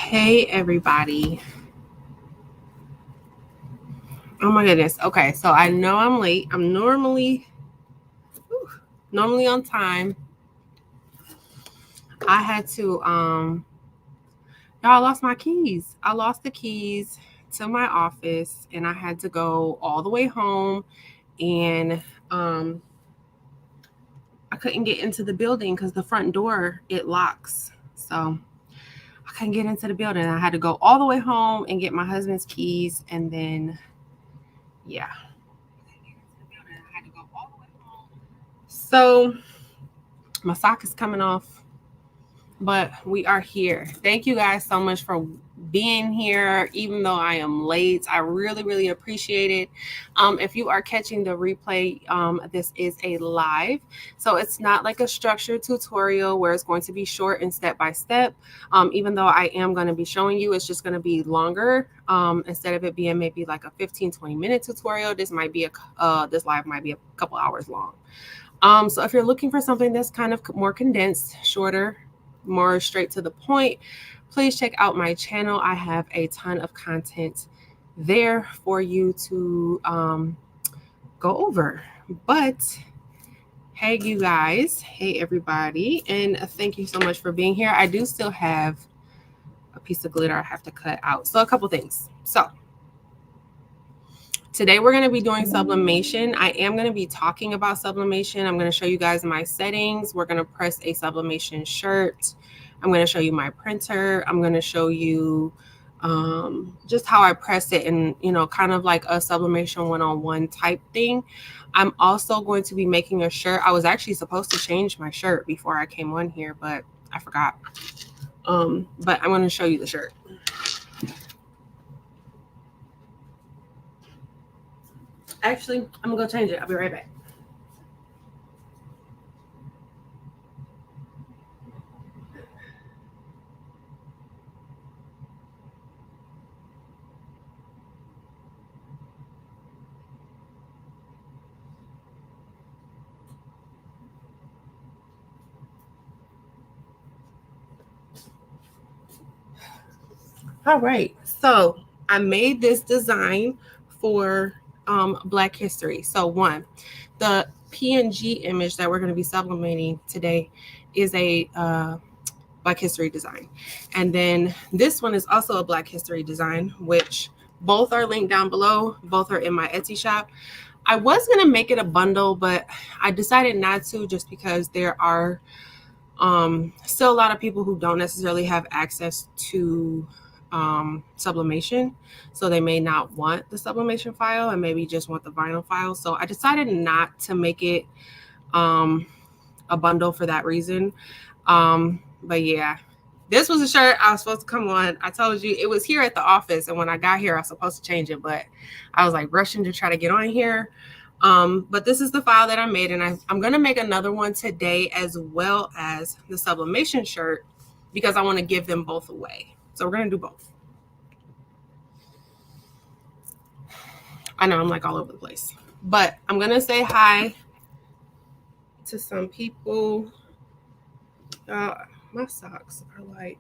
Hey everybody. Oh my goodness. Okay, so I know I'm late. I'm normally on time. I had to y'all, I lost my keys. I lost the keys to my office and I had to go all the way home and I couldn't get into the building cuz the front door it locks. So I couldn't get into the building. I had to go all the way home and get my husband's keys and then yeah. So my sock is coming off, but we are here. Thank you guys so much for being here, even though I am late. I really appreciate it. If you are catching the replay, this is a live, so it's not like a structured tutorial where it's going to be short and step by step. Even though I am going to be showing you, it's just going to be longer. Instead of it being maybe like a 15-20 minute tutorial, this live might be a couple hours long. So if you're looking for something that's kind of more condensed, shorter, more straight to the point, please check out my channel. I have a ton of content there for you to go over. But hey, you guys. Hey, everybody. And thank you so much for being here. I do still have a piece of glitter I have to cut out. So a couple things. So today we're going to be doing sublimation. I am going to be talking about sublimation. I'm going to show you guys my settings. We're going to press a sublimation shirt. I'm going to show you my printer. I'm going to show you just how I press it and, kind of like a sublimation one-on-one type thing. I'm also going to be making a shirt. I was actually supposed to change my shirt before I came on here, but I forgot. But I'm going to show you the shirt. Actually, I'm going to go change it. I'll be right back. All right, so I made this design for Black History. So one, the PNG image that we're going to be sublimating today is a Black History design. And then this one is also a Black History design, which both are linked down below. Both are in my Etsy shop. I was going to make it a bundle, but I decided not to just because there are still a lot of people who don't necessarily have access to sublimation, so they may not want the sublimation file and maybe just want the vinyl file. So I decided not to make it a bundle for that reason. But yeah, this was a shirt I was supposed to come on. I told you it was here at the office, and when I got here I was supposed to change it, but I was like rushing to try to get on here. But this is the file that I made, and I'm going to make another one today as well as the sublimation shirt because I want to give them both away. So we're going to do both. I know I'm like all over the place, but I'm going to say hi to some people. My socks are like,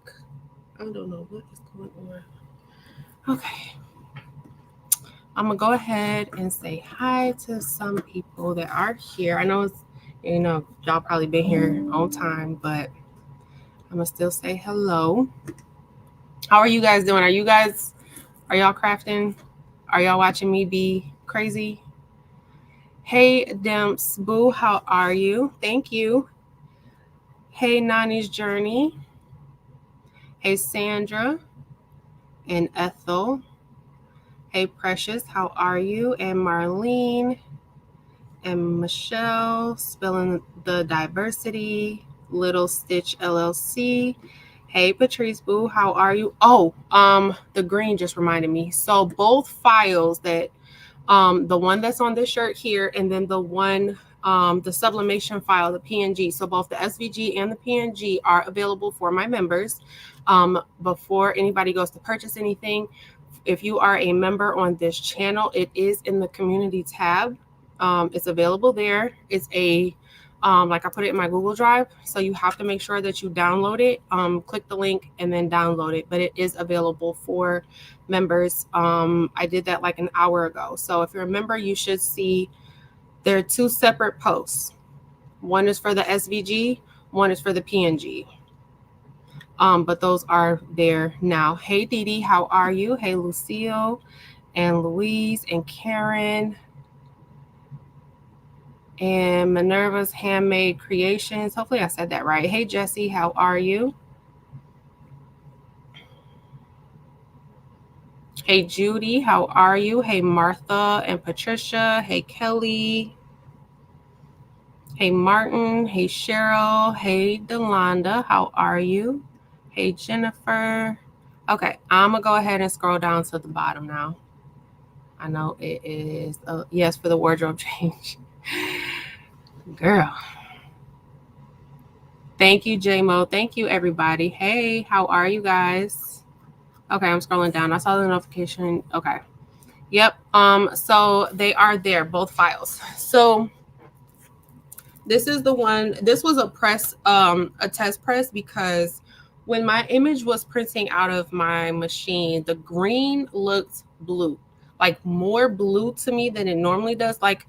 I don't know what is going on. Okay. I'm going to go ahead and say hi to some people that are here. I know it's, y'all probably been here on time, but I'm going to still say hello. How are you guys doing? Are y'all crafting? Are y'all watching me be crazy? Hey, Demps Boo, how are you? Thank you. Hey, Nani's Journey. Hey, Sandra and Ethel. Hey, Precious, how are you? And Marlene and Michelle, Spilling the Diversity, Little Stitch LLC. Hey, Patrice Boo, how are you? Oh, the green just reminded me. So both files that, the one that's on this shirt here, and then the one, the sublimation file, the PNG. So both the SVG and the PNG are available for my members. Before anybody goes to purchase anything, if you are a member on this channel, it is in the community tab. It's available there. It's a Like I put it in my Google Drive. So you have to make sure that you download it, click the link and then download it. But it is available for members. I did that like an hour ago. So if you're a member, you should see there are 2 separate posts. One is for the SVG, one is for the PNG. But those are there now. Hey, Dee Dee, how are you? Hey, Lucille and Louise and Karen and Minerva's Handmade Creations. Hopefully I said that right. Hey, Jesse, how are you? Hey, Judy, how are you? Hey, Martha and Patricia. Hey, Kelly. Hey, Martin. Hey, Cheryl. Hey, Delonda, how are you? Hey, Jennifer. Okay, I'm going to go ahead and scroll down to the bottom now. I know it is, yes, for the wardrobe change. Girl. Thank you, J-Mo. Thank you, everybody. Hey, how are you guys? Okay, I'm scrolling down. I saw the notification. Okay. Yep. So they are there, both files. So this is the one, this was a test press, because when my image was printing out of my machine, the green looked blue, like more blue to me than it normally does. Like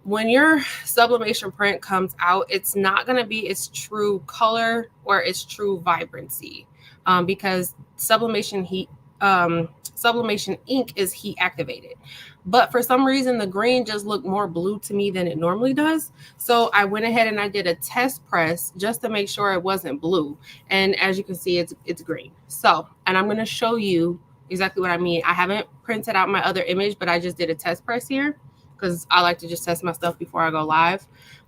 when your sublimation print comes out, it's not going to be its true color or its true vibrancy, because sublimation ink is heat activated. But for some reason, the green just looked more blue to me than it normally does. So I went ahead and I did a test press just to make sure it wasn't blue. And as you can see, it's green. So, and I'm going to show you exactly what I mean. I haven't printed out my other image, but I just did a test press here, because I like to just test my stuff before I go live.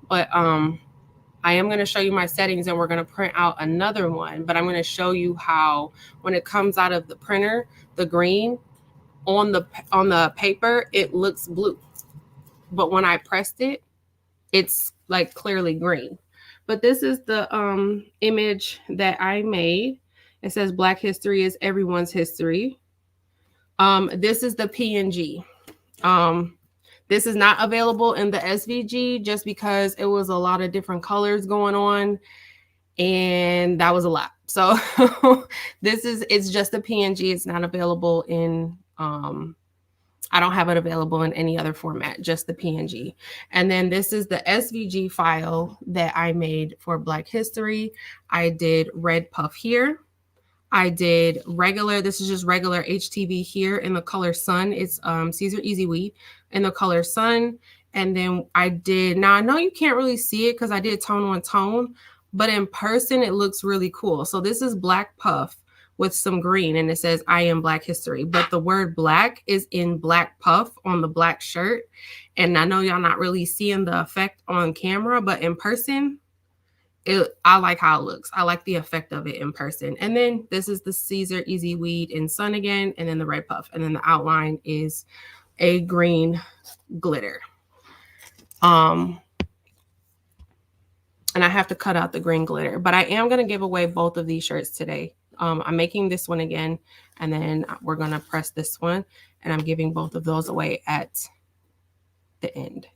But I am going to show you my settings, and we're going to print out another one. But I'm going to show you how, when it comes out of the printer, the green on the paper, it looks blue. But when I pressed it, it's like clearly green. But this is the image that I made. It says Black history is everyone's history. This is the PNG. This is not available in the SVG just because it was a lot of different colors going on, and that was a lot. So it's just a PNG. It's not available in, I don't have it available in any other format, just the PNG. And then this is the SVG file that I made for Black history. I did red puff here. I did regular, this is just regular HTV here in the color Sun. It's Siser Easy Weed in the color Sun. And then I did, now I know you can't really see it because I did tone on tone, but in person it looks really cool. So this is black puff with some green, and it says I am Black history, but the word black is in black puff on the black shirt. And I know y'all not really seeing the effect on camera, but in person, I like how it looks. I like the effect of it in person. And then this is the Siser Easy Weed in Sun again, and then the red puff. And then the outline is a green glitter. And I have to cut out the green glitter, but I am going to give away both of these shirts today. I'm making this one again, and then we're going to press this one, and I'm giving both of those away at the end.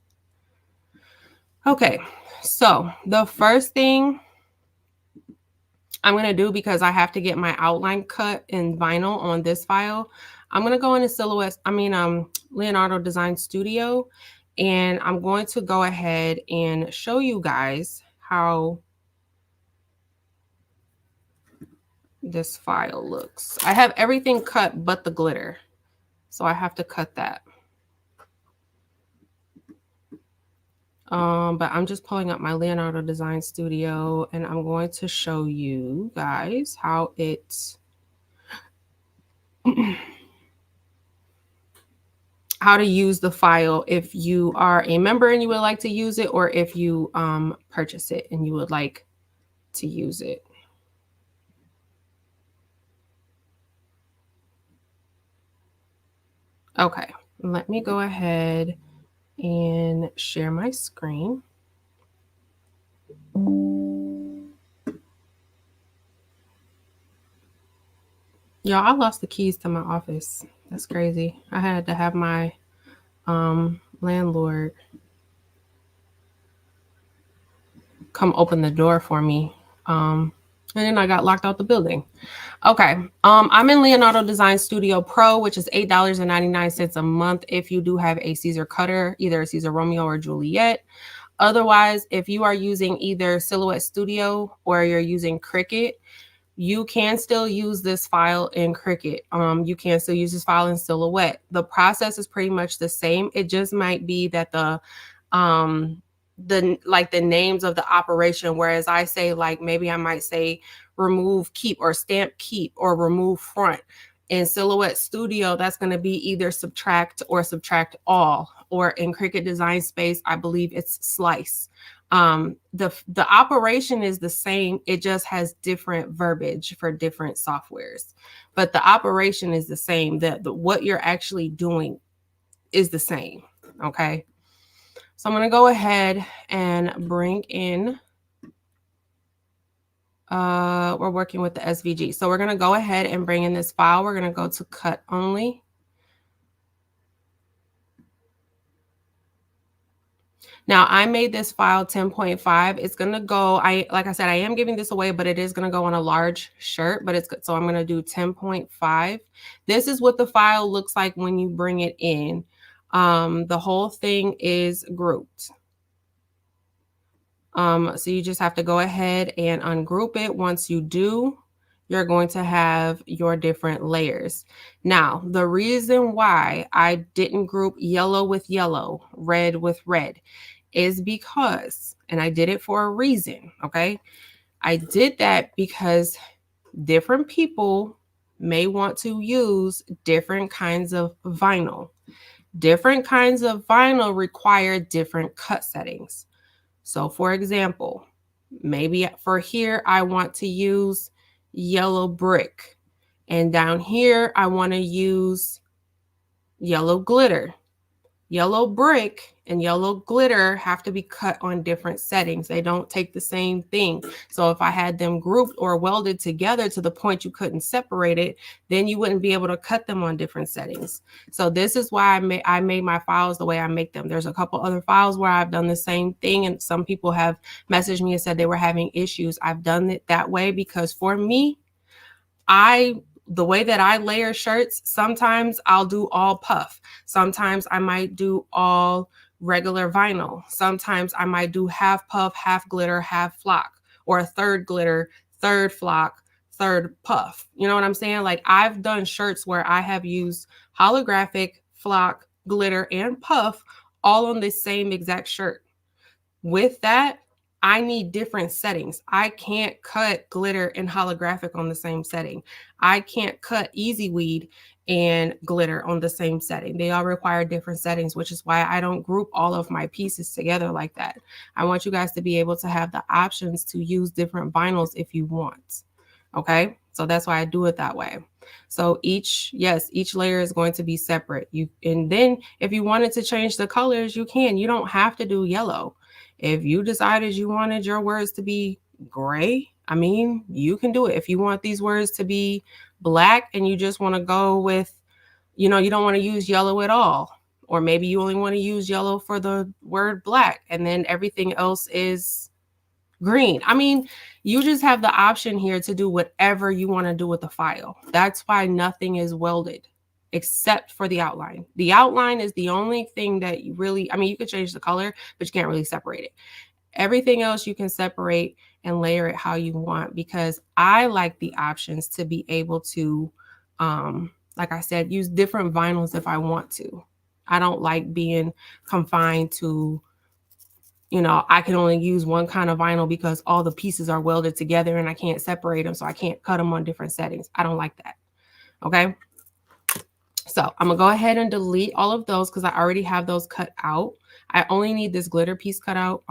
Okay, so the first thing I'm going to do, because I have to get my outline cut in vinyl on this file, I'm going to go into Leonardo Design Studio, and I'm going to go ahead and show you guys how this file looks. I have everything cut but the glitter, so I have to cut that. But I'm just pulling up my Leonardo Design Studio, and I'm going to show you guys how it's how to use the file if you are a member and you would like to use it, or if you purchase it and you would like to use it. Okay, let me go ahead and share my screen. Y'all, I lost the keys to my office. That's crazy. I had to have my landlord come open the door for me. And then I got locked out the building. Okay. I'm in Leonardo Design Studio Pro, which is $8.99 a month if you do have a Siser cutter, either a Siser Romeo or Juliet. Otherwise, if you are using either Silhouette Studio or you're using Cricut, you can still use this file in Cricut. You can still use this file in Silhouette. The process is pretty much the same. It just might be that the names of the operation, whereas I say, like, maybe I might say remove keep or stamp keep or remove front. In Silhouette Studio, that's going to be either subtract or subtract all, or in Cricut Design Space, I believe it's slice. The operation is the same. It just has different verbiage for different softwares, but the operation is the same. What you're actually doing is the same. Okay. So I'm going to go ahead and bring in, we're working with the SVG. So we're going to go ahead and bring in this file. We're going to go to cut only. Now I made this file 10.5. It's going to go, like I said, I am giving this away, but it is going to go on a large shirt, but so I'm going to do 10.5. This is what the file looks like when you bring it in. The whole thing is grouped. So you just have to go ahead and ungroup it. Once you do, you're going to have your different layers. Now, the reason why I didn't group yellow with yellow, red with red, is because, and I did it for a reason, okay? I did that because different people may want to use different kinds of vinyl. Different kinds of vinyl require different cut settings. So for example, maybe for here, I want to use yellow brick. And down here, I want to use yellow glitter. Yellow brick and yellow glitter have to be cut on different settings. They don't take the same thing. So if I had them grouped or welded together to the point you couldn't separate it, then you wouldn't be able to cut them on different settings. So this is why I made my files the way I make them. There's a couple other files where I've done the same thing, and some people have messaged me and said they were having issues. I've done it that way because for me, the way that I layer shirts, sometimes I'll do all puff. Sometimes I might do all regular vinyl. Sometimes I might do half puff, half glitter, half flock, or a third glitter, third flock, third puff. You know what I'm saying? Like, I've done shirts where I have used holographic, flock, glitter, and puff all on the same exact shirt. With that, I need different settings. I can't cut glitter and holographic on the same setting. I can't cut easy weed and glitter on the same setting. They all require different settings, which is why I don't group all of my pieces together like that. I want you guys to be able to have the options to use different vinyls if you want. Okay, so that's why I do it that way. So each layer is going to be separate. And then if you wanted to change the colors, you can. You don't have to do yellow. If you decided you wanted your words to be gray, I mean, you can do it. If you want these words to be black and you just want to go with, you don't want to use yellow at all, or maybe you only want to use yellow for the word black and then everything else is green. I mean, you just have the option here to do whatever you want to do with the file. That's why nothing is welded except for the outline. The outline is the only thing that you really, I mean, you could change the color, but you can't really separate it. Everything else you can separate and layer it how you want, because I like the options to be able to, like I said, use different vinyls if I want to. I don't like being confined to, I can only use one kind of vinyl because all the pieces are welded together and I can't separate them, so I can't cut them on different settings. I don't like that. Okay. So I'm gonna go ahead and delete all of those because I already have those cut out. I only need this glitter piece cut out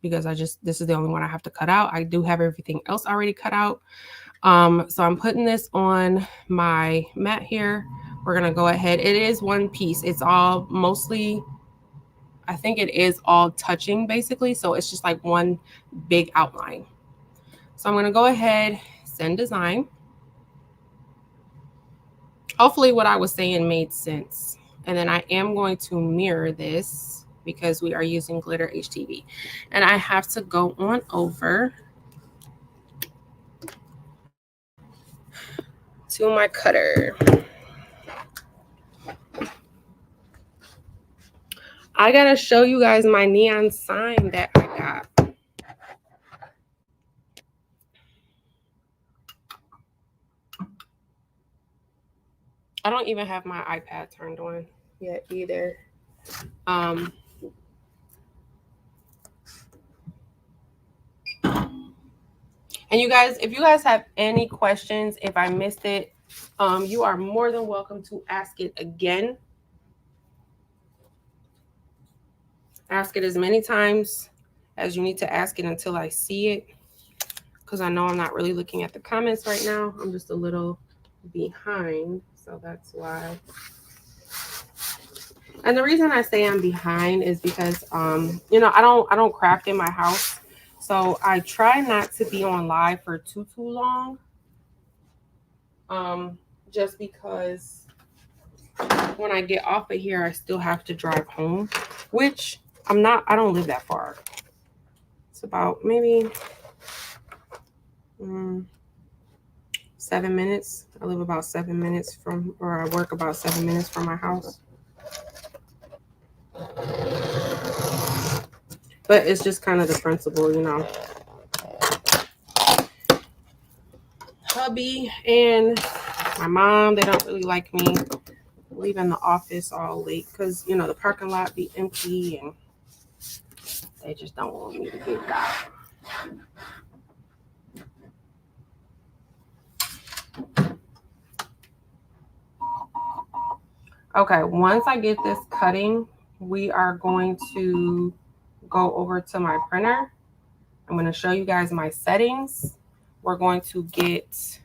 because this is the only one I have to cut out. I do have everything else already cut out. So I'm putting this on my mat here. We're gonna go ahead. It is one piece. It's all mostly, I think it is all touching basically. So it's just like one big outline. So I'm gonna go ahead, send design. Hopefully what I was saying made sense. And then I am going to mirror this because we are using glitter HTV. And I have to go on over to my cutter. I gotta show you guys my neon sign that I got. I don't even have my iPad turned on yet either. And you guys, if you guys have any questions, if I missed it, you are more than welcome to ask it again. Ask it as many times as you need to ask it until I see it, because I know I'm not really looking at the comments right now. I'm just a little behind, so that's why. And the reason I say I'm behind is because you know, I don't craft in my house, so I try not to be on live for too long, just because when I get off of here I still have to drive home, which I don't live that far. It's about maybe 7 minutes. I live about 7 minutes from, or I work about 7 minutes from my house. But it's just kind of the principle, you know. Hubby and my mom, they don't really like me leaving the office all late because, you know, the parking lot be empty and they just don't want me to get got. Okay, once I get this cutting, we are going to go over to my printer. I'm going to show you guys my settings. We're going to get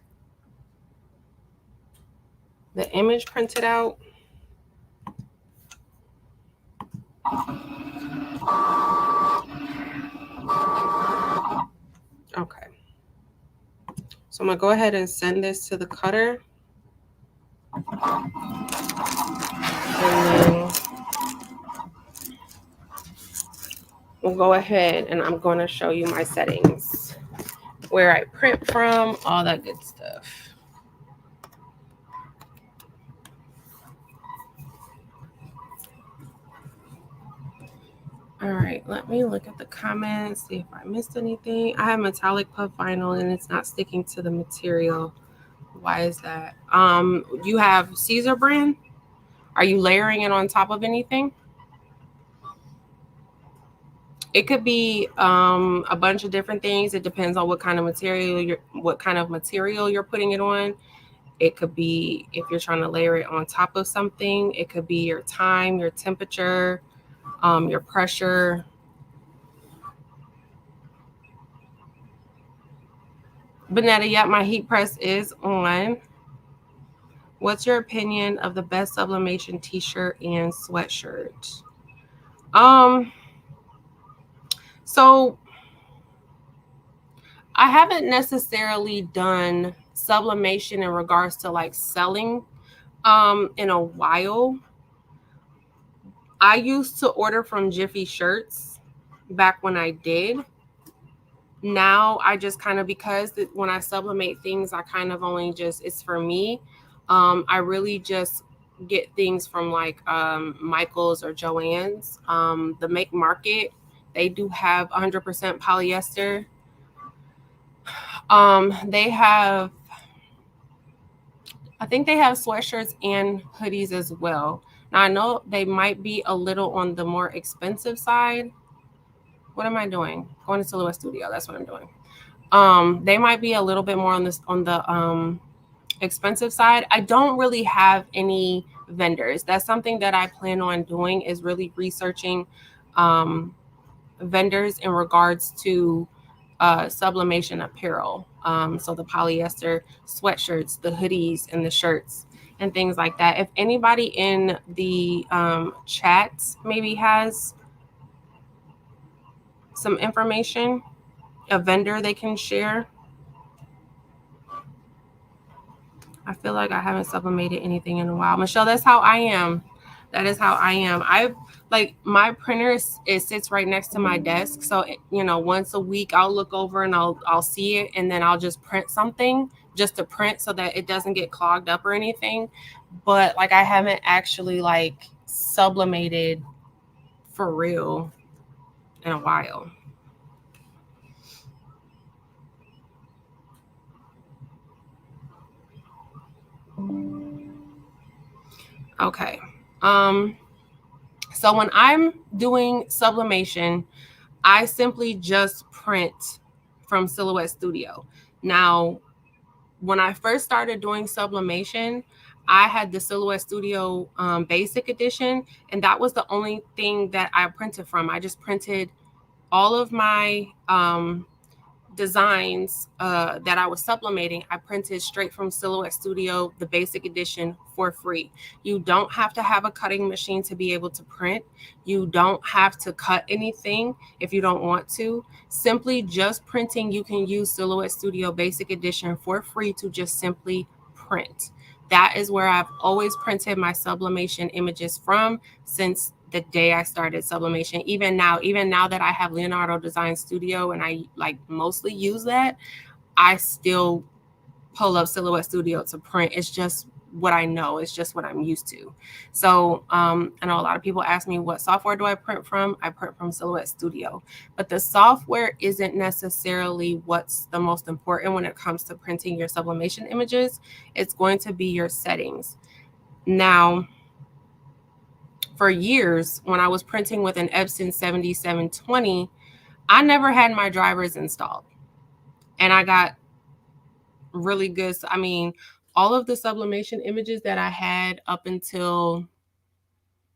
the image printed out. Okay. So I'm going to go ahead and send this to the cutter. And then we'll go ahead and I'm going to show you my settings, where I print from, all that good stuff. All right, let me look at the comments, see if I missed anything. I have metallic puff vinyl and it's not sticking to the material. Why is that? You have Siser brand? Are you layering it on top of anything? It could be a bunch of different things. It depends on what kind of material you're putting it on. It could be, if you're trying to layer it on top of something, it could be your time, your temperature, your pressure. Bonetta, yep, my heat press is on. What's your opinion of the best sublimation t-shirt and sweatshirt? So I haven't necessarily done sublimation in regards to like selling in a while. I used to order from Jiffy Shirts back when I did. Now I just kind of, because when I sublimate things, I kind of only just, it's for me. I really just get things from like Michael's or Joann's. The Make Market, they do have 100% polyester. They have, I think they have sweatshirts and hoodies as well. Now I know they might be a little on the more expensive side. What am I doing? Going to Silhouette Studio. That's what I'm doing. They might be a little bit more on the expensive side. I don't really have any vendors. That's something that I plan on doing, is really researching vendors in regards to sublimation apparel. So the polyester sweatshirts, the hoodies, and the shirts and things like that. If anybody in the chat maybe has some information, a vendor they can share. I feel like I haven't sublimated anything in a while. Michelle, that's how I am. That is how I am. I like my printer. It sits right next to my desk, so you know, once a week I'll look over and I'll see it, and then I'll just print something just to print so that it doesn't get clogged up or anything. But like I haven't actually like sublimated for real in a while. Okay. Um so when I'm doing sublimation, I simply just print from Silhouette Studio. Now, when I first started doing sublimation, I had the Silhouette Studio Basic Edition, and that was the only thing that I printed from. I just printed all of my designs that I was sublimating. I printed straight from Silhouette Studio, the Basic Edition, for free. You don't have to have a cutting machine to be able to print. You don't have to cut anything if you don't want to. Simply just printing, you can use Silhouette Studio Basic Edition for free to just simply print. That is where I've always printed my sublimation images from since the day I started sublimation. Even now that I have Leonardo Design Studio and I like mostly use that, I still pull up Silhouette Studio to print. It's just what I know. It's just what I'm used to. So I know a lot of people ask me, what software do I print from? I print from Silhouette Studio. But the software isn't necessarily what's the most important when it comes to printing your sublimation images. It's going to be your settings. Now, for years, when I was printing with an Epson 7720, I never had my drivers installed. And I got really good. I mean, all of the sublimation images that I had up until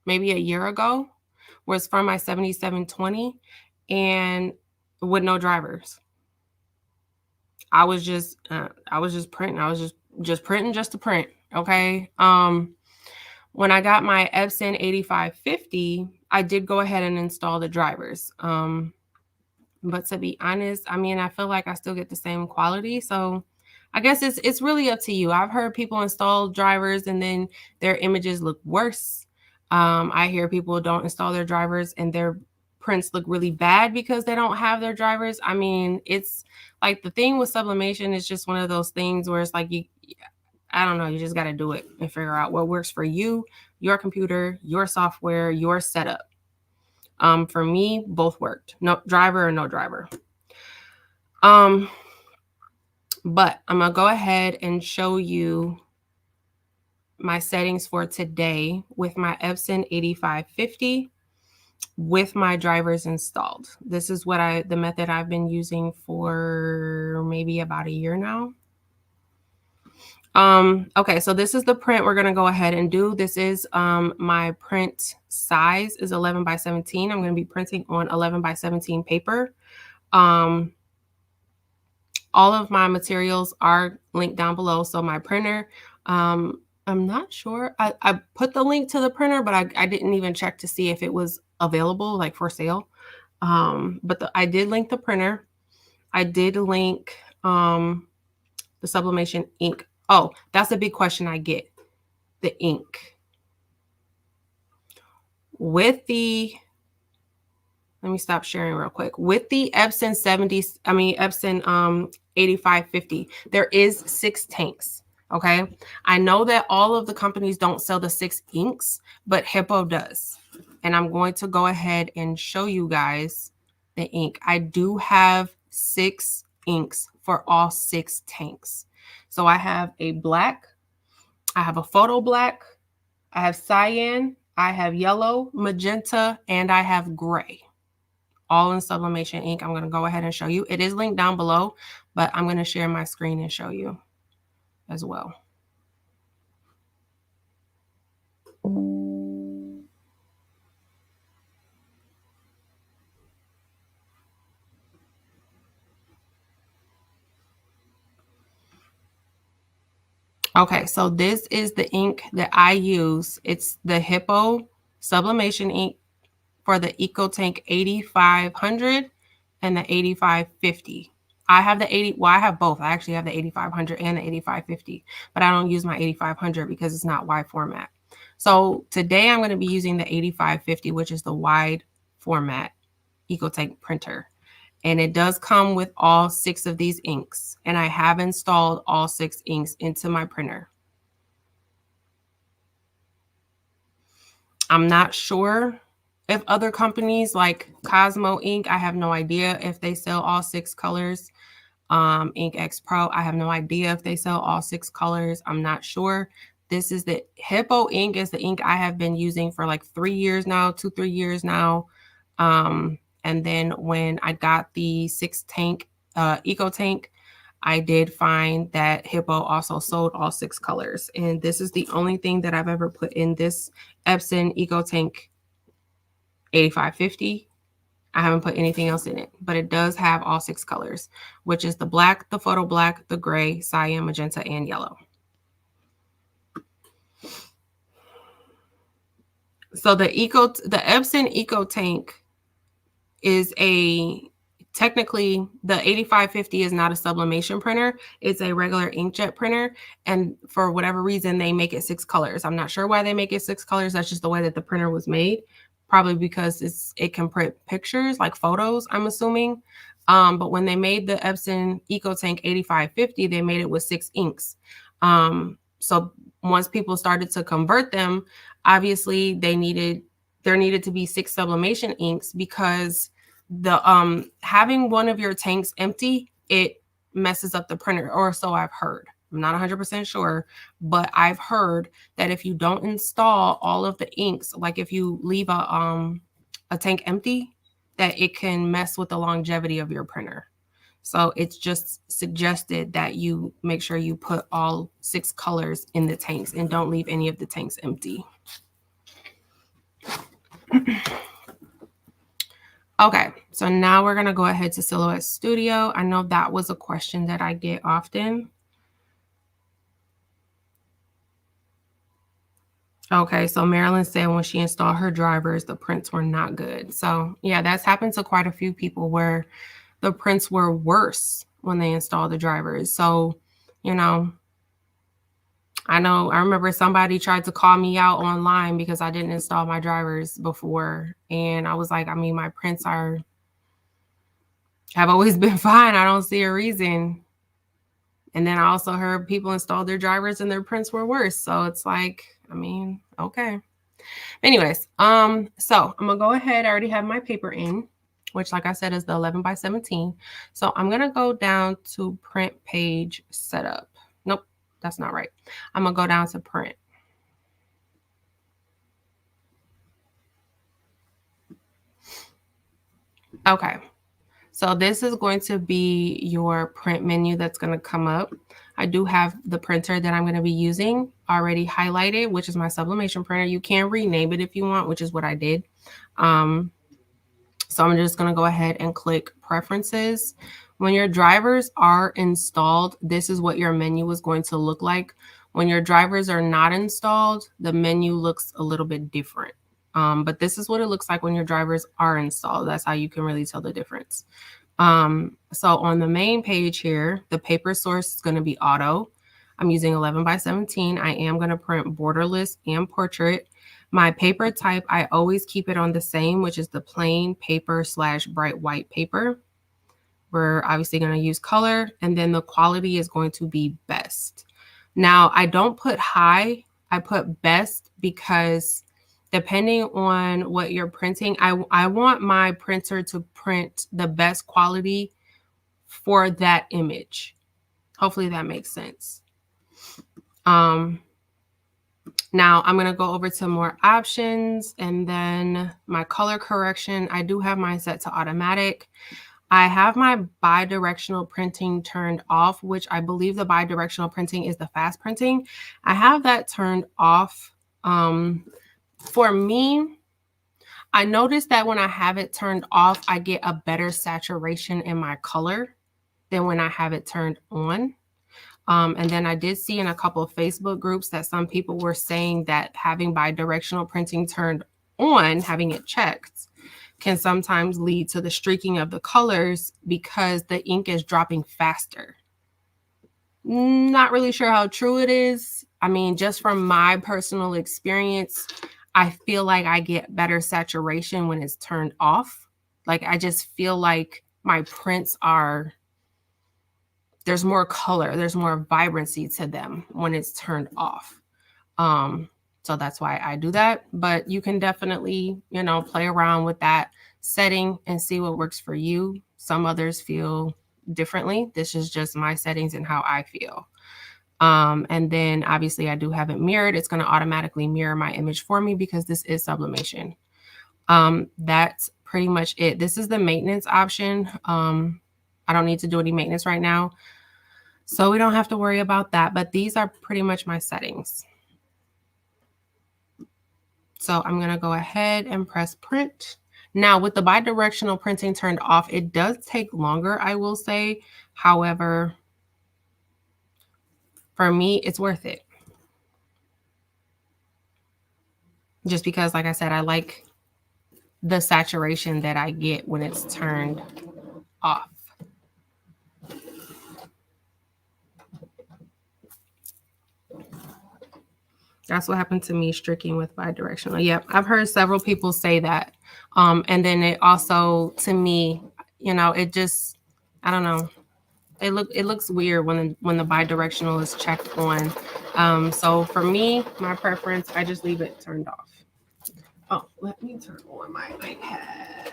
maybe a year ago was from my 7720 and with no drivers. I was just printing. I was just printing just to print. Okay. When I got my Epson 8550, I did go ahead and install the drivers. But to be honest, I mean, I feel like I still get the same quality. So I guess it's really up to you. I've heard people install drivers and then their images look worse. I hear people don't install their drivers and their prints look really bad because they don't have their drivers. I mean, it's like the thing with sublimation is just one of those things where it's like I don't know, you just got to do it and figure out what works for you, your computer, your software, your setup. For me, both worked. No driver or no driver. But I'm gonna go ahead and show you my settings for today with my Epson 8550 with my drivers installed. This is what the method I've been using for maybe about a year now. Okay, so this is the print we're gonna go ahead and do. This is my print size is 11 by 17. I'm gonna be printing on 11 by 17 paper. All of my materials are linked down below. So my printer, I'm not sure. I put the link to the printer, but I didn't even check to see if it was available, like for sale. But I did link the printer. I did link the sublimation ink. Oh, that's a big question I get. The ink. With the, let me stop sharing real quick. With the Epson 8550, there is 6 tanks. Okay. I know that all of the companies don't sell the 6 inks, but Hippo does. And I'm going to go ahead and show you guys the ink. I do have 6 inks for all 6 tanks. So I have a black, I have a photo black, I have cyan, I have yellow, magenta, and I have gray. All in sublimation ink. I'm going to go ahead and show you. It is linked down below, but I'm going to share my screen and show you as well. Okay, so this is the ink that I use. It's the Hippo sublimation ink for the EcoTank 8500 and the 8550. I have the 80, well, I have both. I actually have the 8500 and the 8550, but I don't use my 8500 because it's not wide format. So today I'm going to be using the 8550, which is the wide format EcoTank printer. And it does come with all 6 of these inks. And I have installed all 6 inks into my printer. I'm not sure if other companies like Cosmo Ink, I have no idea if they sell all 6 colors. Ink X Pro, I have no idea if they sell all 6 colors. I'm not sure. This is the Hippo ink is the ink I have been using for like 3 years now, 3 years now. And then when I got the 6 tank EcoTank, I did find that Hippo also sold all 6 colors. And this is the only thing that I've ever put in this Epson EcoTank 8550. I haven't put anything else in it, but it does have all 6 colors, which is the black, the photo black, the gray, cyan, magenta, and yellow. So the Epson EcoTank is technically the 8550 is not a sublimation printer. It's a regular inkjet printer. And for whatever reason, they make it 6 colors. I'm not sure why they make it 6 colors. That's just the way that the printer was made. Probably because it can print pictures like photos, I'm assuming. But when they made the Epson EcoTank 8550, they made it with 6 inks. So once people started to convert them, obviously there needed to be 6 sublimation inks, because the having one of your tanks empty, it messes up the printer, or so I've heard. I'm not 100% sure, but I've heard that if you don't install all of the inks, like if you leave a tank empty, that it can mess with the longevity of your printer. So it's just suggested that you make sure you put all 6 colors in the tanks and don't leave any of the tanks empty. Okay, so now we're going to go ahead to Silhouette Studio. I know that was a question that I get often. Okay, so Marilyn said when she installed her drivers, the prints were not good. So yeah, that's happened to quite a few people where the prints were worse when they installed the drivers. So, you know, I remember somebody tried to call me out online because I didn't install my drivers before. And I was like, I mean, my prints have always been fine. I don't see a reason. And then I also heard people installed their drivers and their prints were worse. So it's like, I mean, okay. Anyways, so I'm gonna go ahead. I already have my paper in, which, like I said, is the 11 by 17. So I'm gonna go down to print page setup. Nope, that's not right. I'm gonna go down to print. Okay, so this is going to be your print menu that's going to come up. I do have the printer that I'm going to be using already highlighted, which is my sublimation printer. You can rename it if you want, which is what I did. So I'm just going to go ahead and click preferences. When your drivers are installed, this is what your menu is going to look like. When your drivers are not installed, the menu looks a little bit different. But this is what it looks like when your drivers are installed. That's how you can really tell the difference. So on the main page here, the paper source is going to be auto. I'm using 11 by 17. I am going to print borderless and portrait. My paper type, I always keep it on the same, which is the plain paper / bright white paper. We're obviously going to use color, and then the quality is going to be best. Now, I don't put high, I put best, because depending on what you're printing, I want my printer to print the best quality for that image. Hopefully that makes sense. Now I'm going to go over to more options, and then my color correction. I do have mine set to automatic. I have my bi-directional printing turned off, which I believe the bi-directional printing is the fast printing. I have that turned off. For me, I noticed that when I have it turned off, I get a better saturation in my color than when I have it turned on. And then I did see in a couple of Facebook groups that some people were saying that having bi-directional printing turned on, having it checked, can sometimes lead to the streaking of the colors because the ink is dropping faster. Not really sure how true it is. I mean, just from my personal experience, I feel like I get better saturation when it's turned off. Like I just feel like my prints are, there's more color, there's more vibrancy to them when it's turned off. So that's why I do that. But you can definitely, you know, play around with that setting and see what works for you. Some others feel differently. This is just my settings and how I feel. And then obviously I do have it mirrored. It's going to automatically mirror my image for me because this is sublimation. That's pretty much it. This is the maintenance option. I don't need to do any maintenance right now, so we don't have to worry about that. But these are pretty much my settings. So I'm going to go ahead and press print. Now with the bidirectional printing turned off, it does take longer, I will say. However, for me, it's worth it. Just because, like I said, I like the saturation that I get when it's turned off. That's what happened to me streaking with bidirectional. Yep, I've heard several people say that. And then it also, to me, you know, it just, I don't know. It looks weird when the bidirectional is checked on. So for me, my preference, I just leave it turned off. Oh, let me turn on my iPad.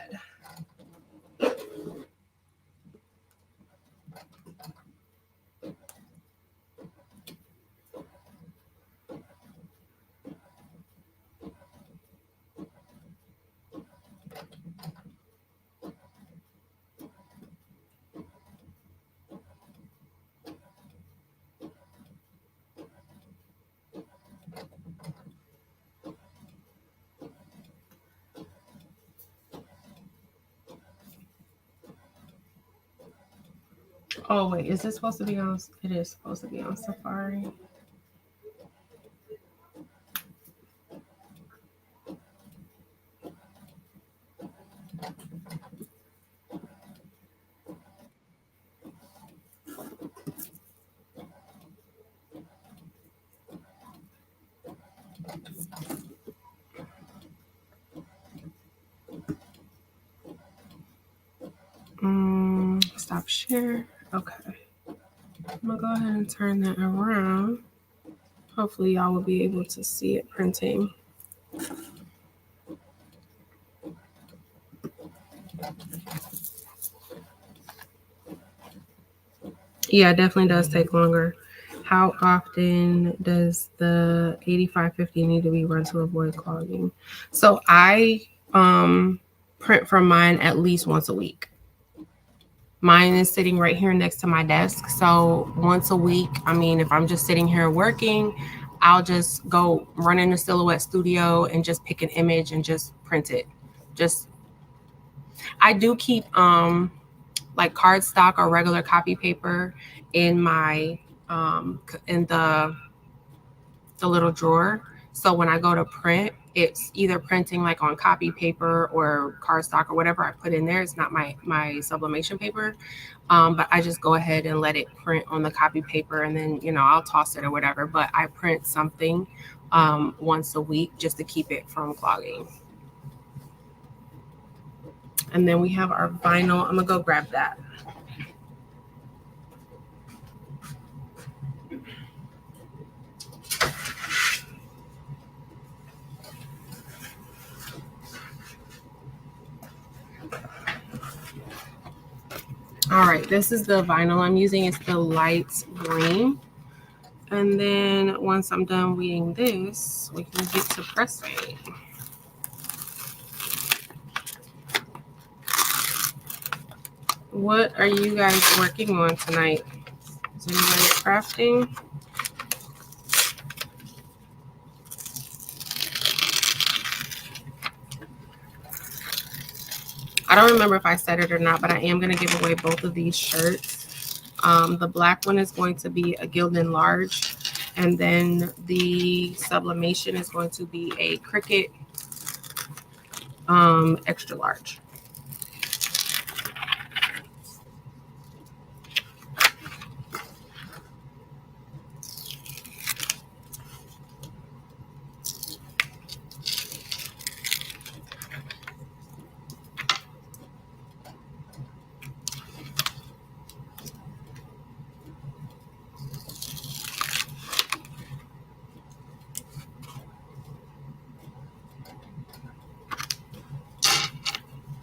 Oh, wait, is this supposed to be on? It is supposed to be on Safari. Stop share. Okay. I'm gonna go ahead and turn that around. Hopefully y'all will be able to see it printing. Yeah, it definitely does take longer. How often does the 8550 need to be run to avoid clogging? So I print from mine at least once a week. Mine is sitting right here next to my desk. So once a week, I mean, if I'm just sitting here working, I'll just go run in the Silhouette Studio and just pick an image and just print it. I do keep like cardstock or regular copy paper in my in the little drawer. So when I go to print, it's either printing like on copy paper or cardstock or whatever I put in there. It's not my sublimation paper, but I just go ahead and let it print on the copy paper, and then, you know, I'll toss it or whatever. But I print something once a week just to keep it from clogging. And then we have our vinyl. I'm gonna go grab that. All right, this is the vinyl I'm using. It's the light green. And then once I'm done weeding this, we can get to pressing. What are you guys working on tonight? Is anybody crafting? I don't remember if I said it or not, but I am going to give away both of these shirts. The black one is going to be a Gildan large, and then the sublimation is going to be a Cricut extra large.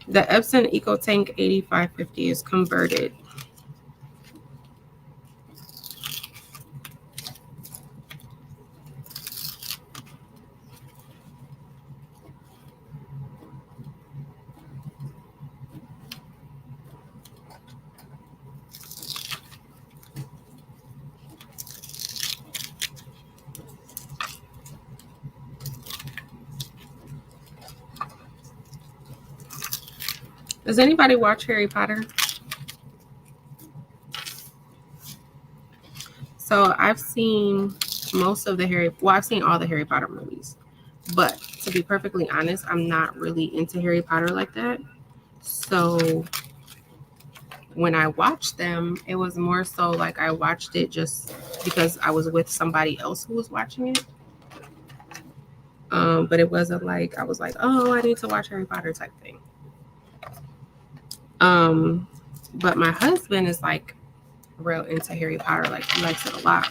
The Epson EcoTank 8550 is converted. Does anybody watch Harry Potter? So I've seen most of the I've seen all the Harry Potter movies. But to be perfectly honest, I'm not really into Harry Potter like that. So when I watched them, it was more so like I watched it just because I was with somebody else who was watching it. But it wasn't like I was like, oh, I need to watch Harry Potter type thing. But my husband is like real into Harry Potter, like he likes it a lot.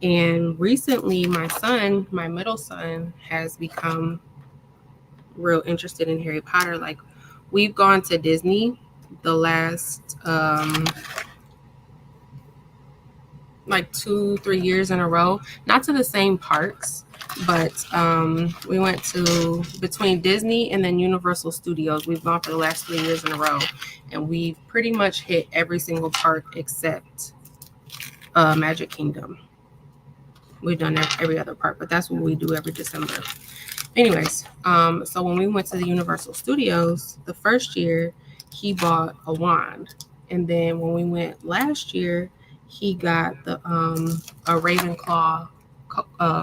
And recently my middle son has become real interested in Harry Potter. Like we've gone to Disney the last like 2-3 years in a row, not to the same parks, but we went to between Disney and then Universal Studios. We've gone for the last 3 years in a row, and we've pretty much hit every single park except Magic Kingdom. We've done every other park, but that's what we do every December. Anyways, so when we went to the Universal Studios the first year, he bought a wand, and then when we went last year, he got the a Ravenclaw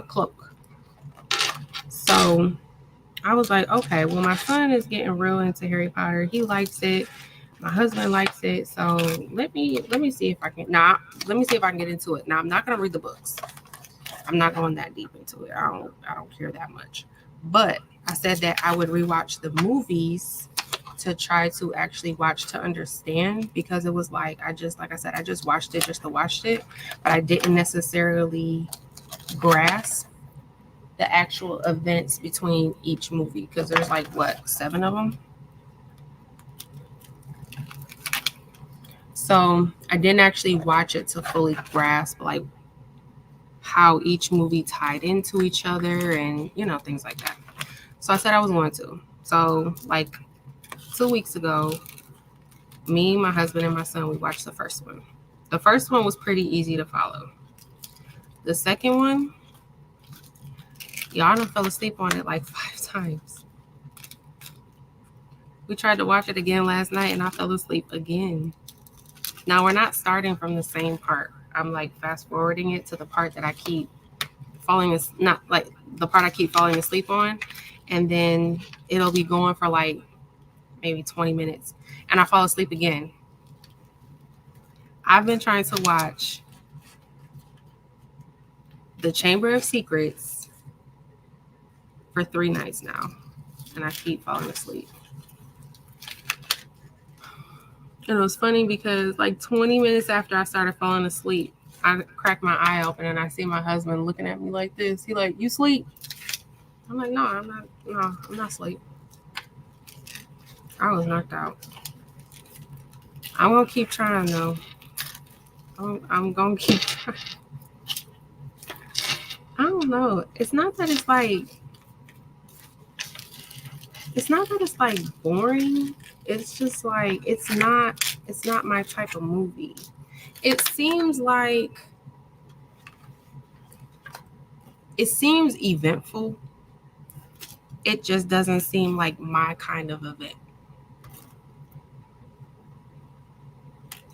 cloak. So I was like, okay, well, my son is getting real into Harry Potter. He likes it. My husband likes it. So let me see if I can. Let me see if I can get into it. Now, I'm not gonna read the books. I'm not going that deep into it. I don't care that much. But I said that I would rewatch the movies to try to actually watch to understand, because it was like I just watched it just to watch it, but I didn't necessarily grasp the actual events between each movie, because there's like 7 of them. So I didn't actually watch it to fully grasp like how each movie tied into each other and things like that. So I said I was going to. So like 2 weeks ago, me, my husband, and my son, we watched the first one. The first one was pretty easy to follow. The second one, y'all done fell asleep on it like 5 times. We tried to watch it again last night and I fell asleep again. Now we're not starting from the same part. I'm like fast forwarding it to the part that I keep falling asleep on, and then it'll be going for like maybe 20 minutes and I fall asleep again. I've been trying to watch The Chamber of Secrets for 3 nights now, and I keep falling asleep. And it was funny because like 20 minutes after I started falling asleep, I cracked my eye open and I see my husband looking at me like this. He like, you sleep? I'm like, no, I'm not asleep. I was knocked out. I'm going to keep trying though. I'm going to keep trying. I don't know. It's not that it's like boring. It's just like it's not my type of movie. It seems eventful. It just doesn't seem like my kind of event,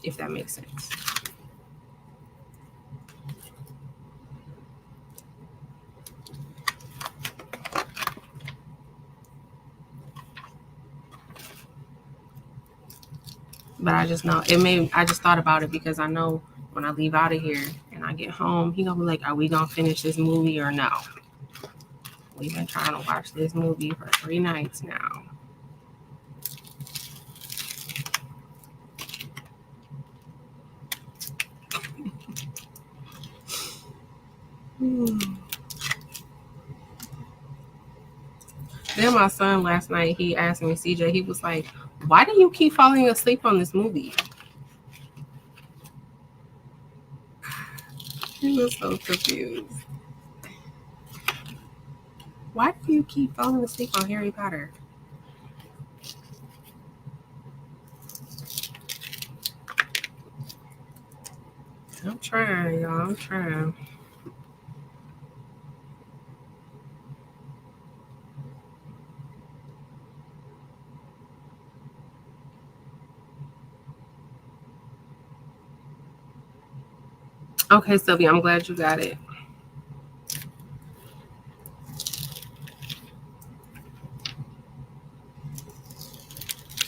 if that makes sense. But I just know I just thought about it because I know when I leave out of here and I get home, he gonna be like, are we gonna finish this movie or no? We've been trying to watch this movie for 3 nights now. Then my son last night, he asked me, CJ, he was like, why do you keep falling asleep on this movie? He was so confused. Why do you keep falling asleep on Harry Potter? I'm trying, y'all. I'm trying. Okay, Sylvia, I'm glad you got it.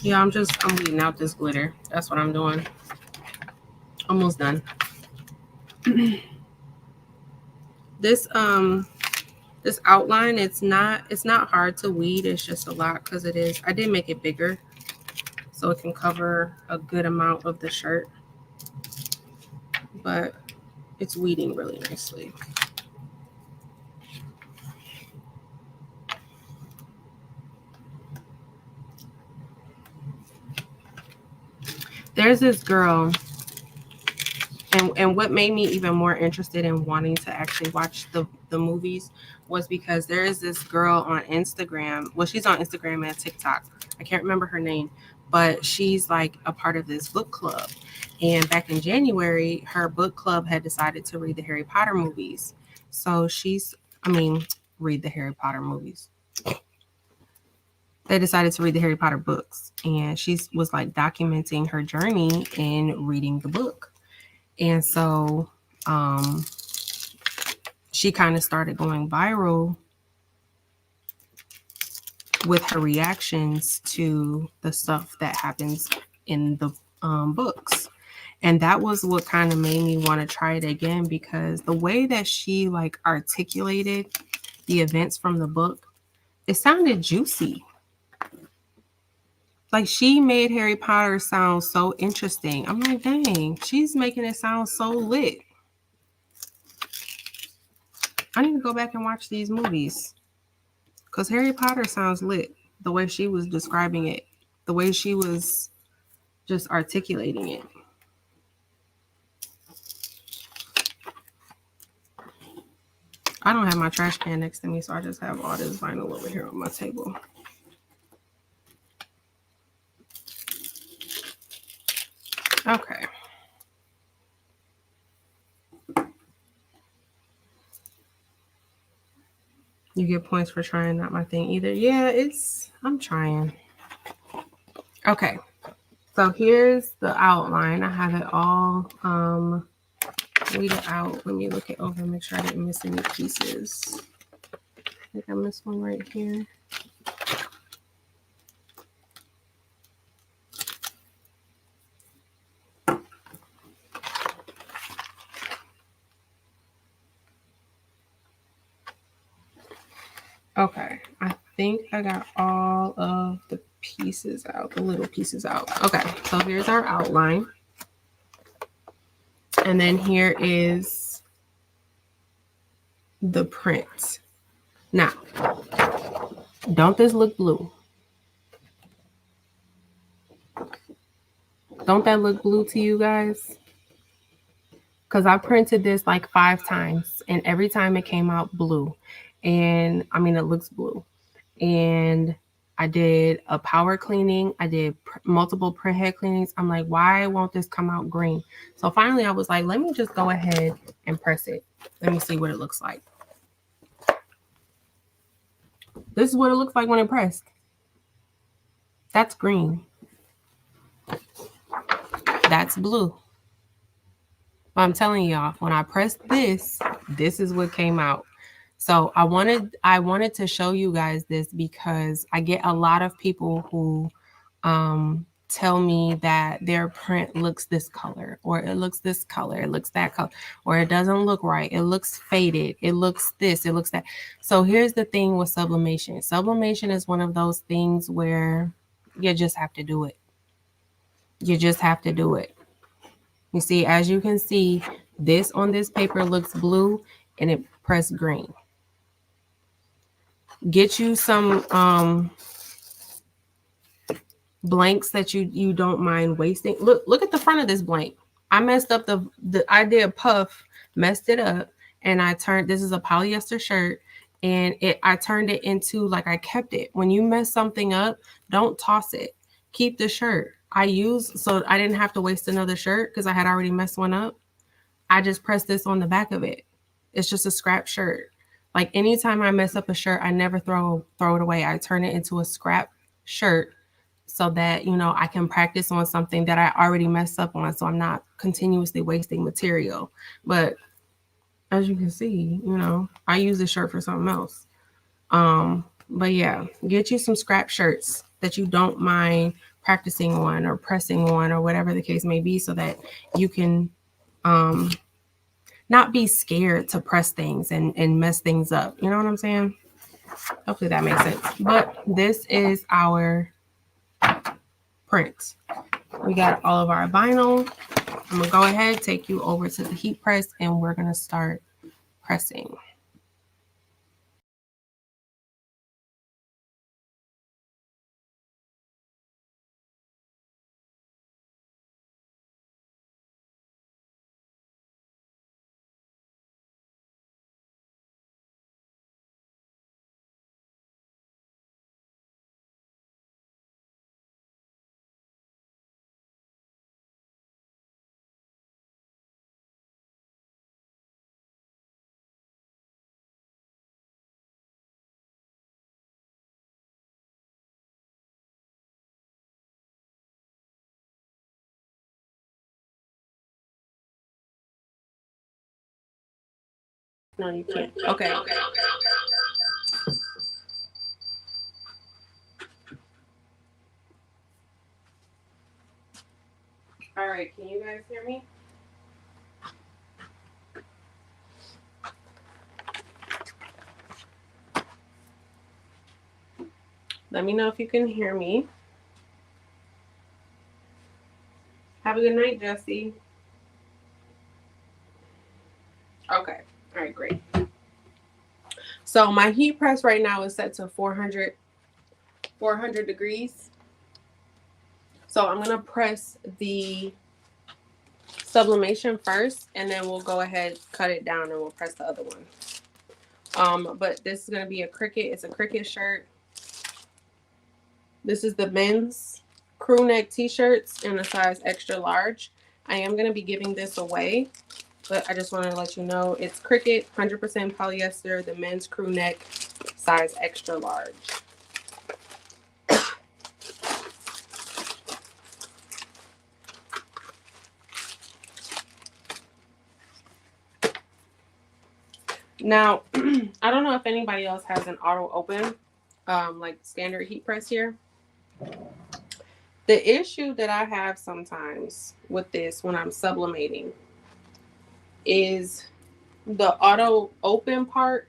Yeah, I'm weeding out this glitter. That's what I'm doing. Almost done. This this outline, it's not hard to weed. It's just a lot because it is. I did make it bigger so it can cover a good amount of the shirt, but it's weeding really nicely. There's this girl, and what made me even more interested in wanting to actually watch the movies was because there is this girl on Instagram. Well, she's on Instagram and TikTok. I can't remember her name, but she's like a part of this book club. And back in January, her book club had decided to read the Harry Potter movies. So read the Harry Potter movies. They decided to read the Harry Potter books, and she was like documenting her journey in reading the book. And so she kind of started going viral with her reactions to the stuff that happens in the books. And that was what kind of made me want to try it again, because the way that she like articulated the events from the book, it sounded juicy. Like she made Harry Potter sound so interesting. I'm like, dang, she's making it sound so lit. I need to go back and watch these movies because Harry Potter sounds lit. The way she was describing it, the way she was just articulating it. I don't have my trash can next to me, so I just have all this vinyl over here on my table. Okay. You get points for trying, not my thing either. Yeah, I'm trying. Okay. So here's the outline. I have it all weeded out. Let me look it over and make sure I didn't miss any pieces. I think I missed one right here. Okay, I think I got all of the pieces out, the little pieces out. Okay, so here's our outline. And then here is the print. Now, don't this look blue? Don't that look blue to you guys? Because I printed this like 5 times, and every time it came out blue. And I mean, it looks blue. And I did a power cleaning. I did multiple print head cleanings. I'm like, why won't this come out green? So finally I was like, let me just go ahead and press it. Let me see what it looks like. This is what it looks like when it pressed. That's green. That's blue. But I'm telling y'all, when I pressed this, this is what came out. So I wanted to show you guys this because I get a lot of people who tell me that their print looks this color, or it looks this color, it looks that color, or it doesn't look right, it looks faded, it looks this, it looks that. So here's the thing with sublimation. Sublimation is one of those things where you just have to do it. You just have to do it. You see, as you can see, this on this paper looks blue and it pressed green. Get you some blanks that you don't mind wasting. Look at the front of this blank. I messed up the I did puff, messed it up, and I turned, this is a polyester shirt, and I turned it into, like, I kept it. When you mess something up, don't toss it. Keep the shirt. So I didn't have to waste another shirt because I had already messed one up. I just pressed this on the back of it. It's just a scrap shirt. Like, anytime I mess up a shirt, I never throw it away. I turn it into a scrap shirt so that, you know, I can practice on something that I already messed up on, so I'm not continuously wasting material. But as you can see, you know, I use this shirt for something else. But yeah, get you some scrap shirts that you don't mind practicing on or pressing on or whatever the case may be, so that you can not be scared to press things and mess things up. You know what I'm saying? Hopefully that makes sense. But this is our print. We got all of our vinyl. I'm gonna go ahead, take you over to the heat press, and we're gonna start pressing. No, you can't. Okay. All right, can you guys hear me? Let me know if you can hear me. Have a good night, Jesse. Okay. All right, great. So my heat press right now is set to 400 degrees. So I'm gonna press the sublimation first, and then we'll go ahead, cut it down, and we'll press the other one. But this is gonna be a Cricut. It's a Cricut shirt. This is the men's crew neck t-shirts in a size extra large. I am gonna be giving this away, but I just wanted to let you know it's Cricut, 100% polyester, the men's crew neck, size extra large. Now, I don't know if anybody else has an auto open, like standard heat press here. The issue that I have sometimes with this when I'm sublimating is the auto open part,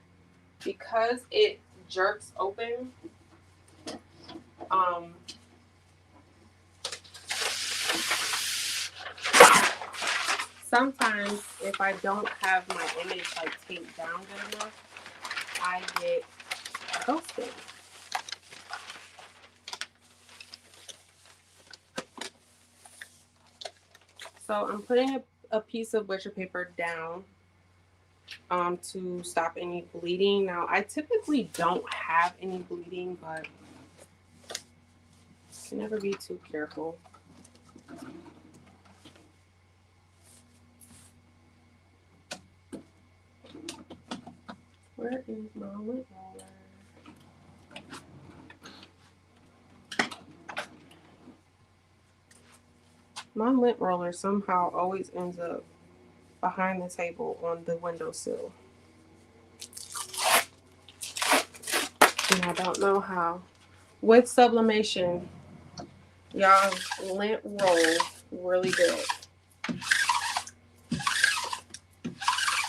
because it jerks open. Sometimes if I don't have my image like taped down good enough, I get ghosted. So I'm putting a piece of butcher paper down to stop any bleeding. Now, I typically don't have any bleeding, but you can never be too careful. Where is my lint roller? My lint roller somehow always ends up behind the table on the windowsill. And I don't know how. With sublimation, y'all, lint roll really good.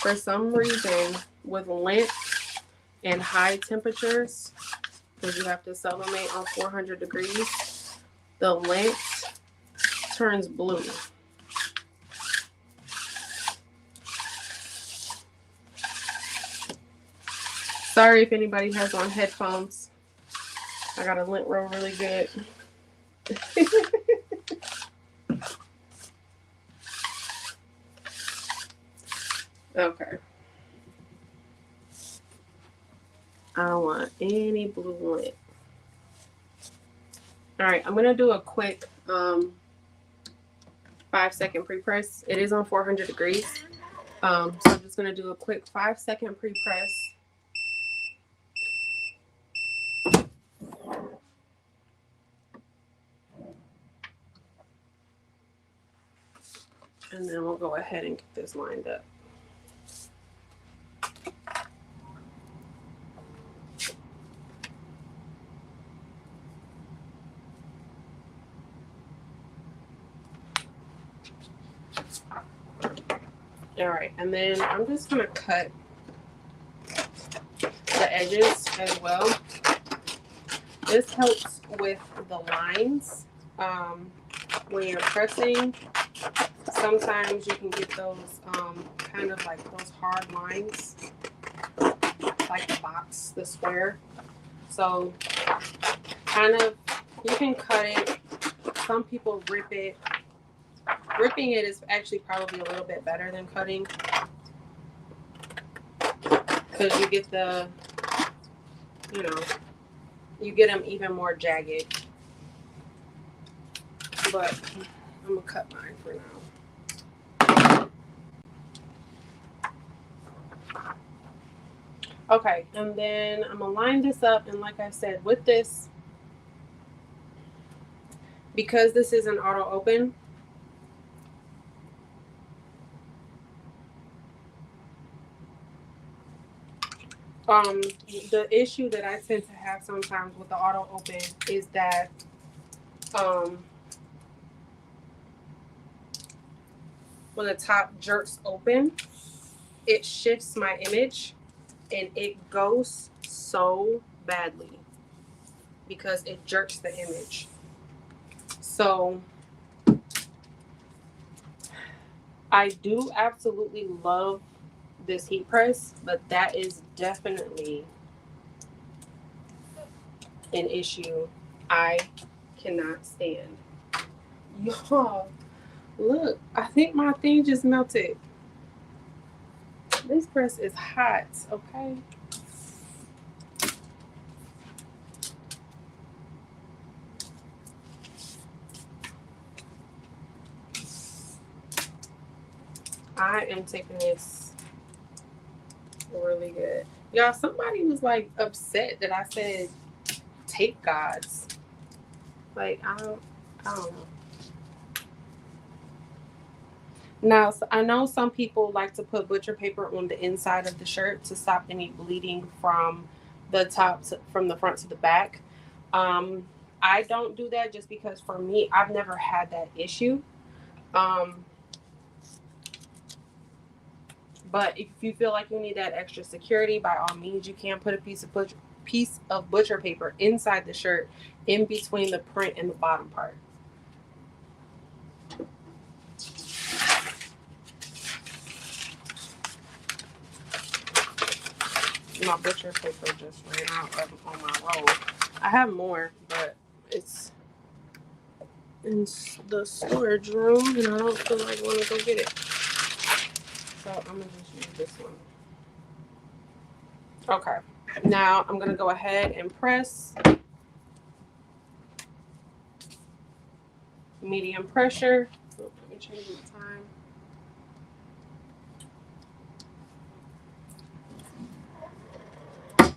For some reason, with lint and high temperatures, because you have to sublimate on 400 degrees, the lint turns blue. Sorry if anybody has on headphones. I got a lint roll really good. Okay. I don't want any blue lint. All right, I'm gonna do a quick 5-second pre-press. It is on 400 degrees. So I'm just gonna do a quick 5-second pre-press. And then we'll go ahead and get this lined up. All right, and then I'm just gonna cut the edges as well. This helps with the lines. When you're pressing, sometimes you can get those kind of like those hard lines, like the box, the square. So kind of, you can cut it. Some people rip it. Ripping it is actually probably a little bit better than cutting, because you get the, you know, you get them even more jagged. But I'm gonna cut mine for now. Okay, and then I'm gonna line this up, and like I said, with this, because this is an auto open, the issue that I tend to have sometimes with the auto open is that when the top jerks open, it shifts my image, and it goes so badly because it jerks the image. So I do absolutely love this heat press, but that is definitely an issue I cannot stand. Y'all, look, I think my thing just melted. This press is hot, okay? I am taking this really good. Y'all, somebody was like upset that I said tape gods. Like, I don't know. Now, so I know some people like to put butcher paper on the inside of the shirt to stop any bleeding from the top from the front to the back. I don't do that just because for me, I've never had that issue. But if you feel like you need that extra security, by all means, you can put a piece of butcher paper inside the shirt, in between the print and the bottom part. My butcher paper just ran out on my roll. I have more, but it's in the storage room, and I don't feel like I want to go get it. So I'm gonna just use this one. Okay, now I'm gonna go ahead and press medium pressure. Let me change the time.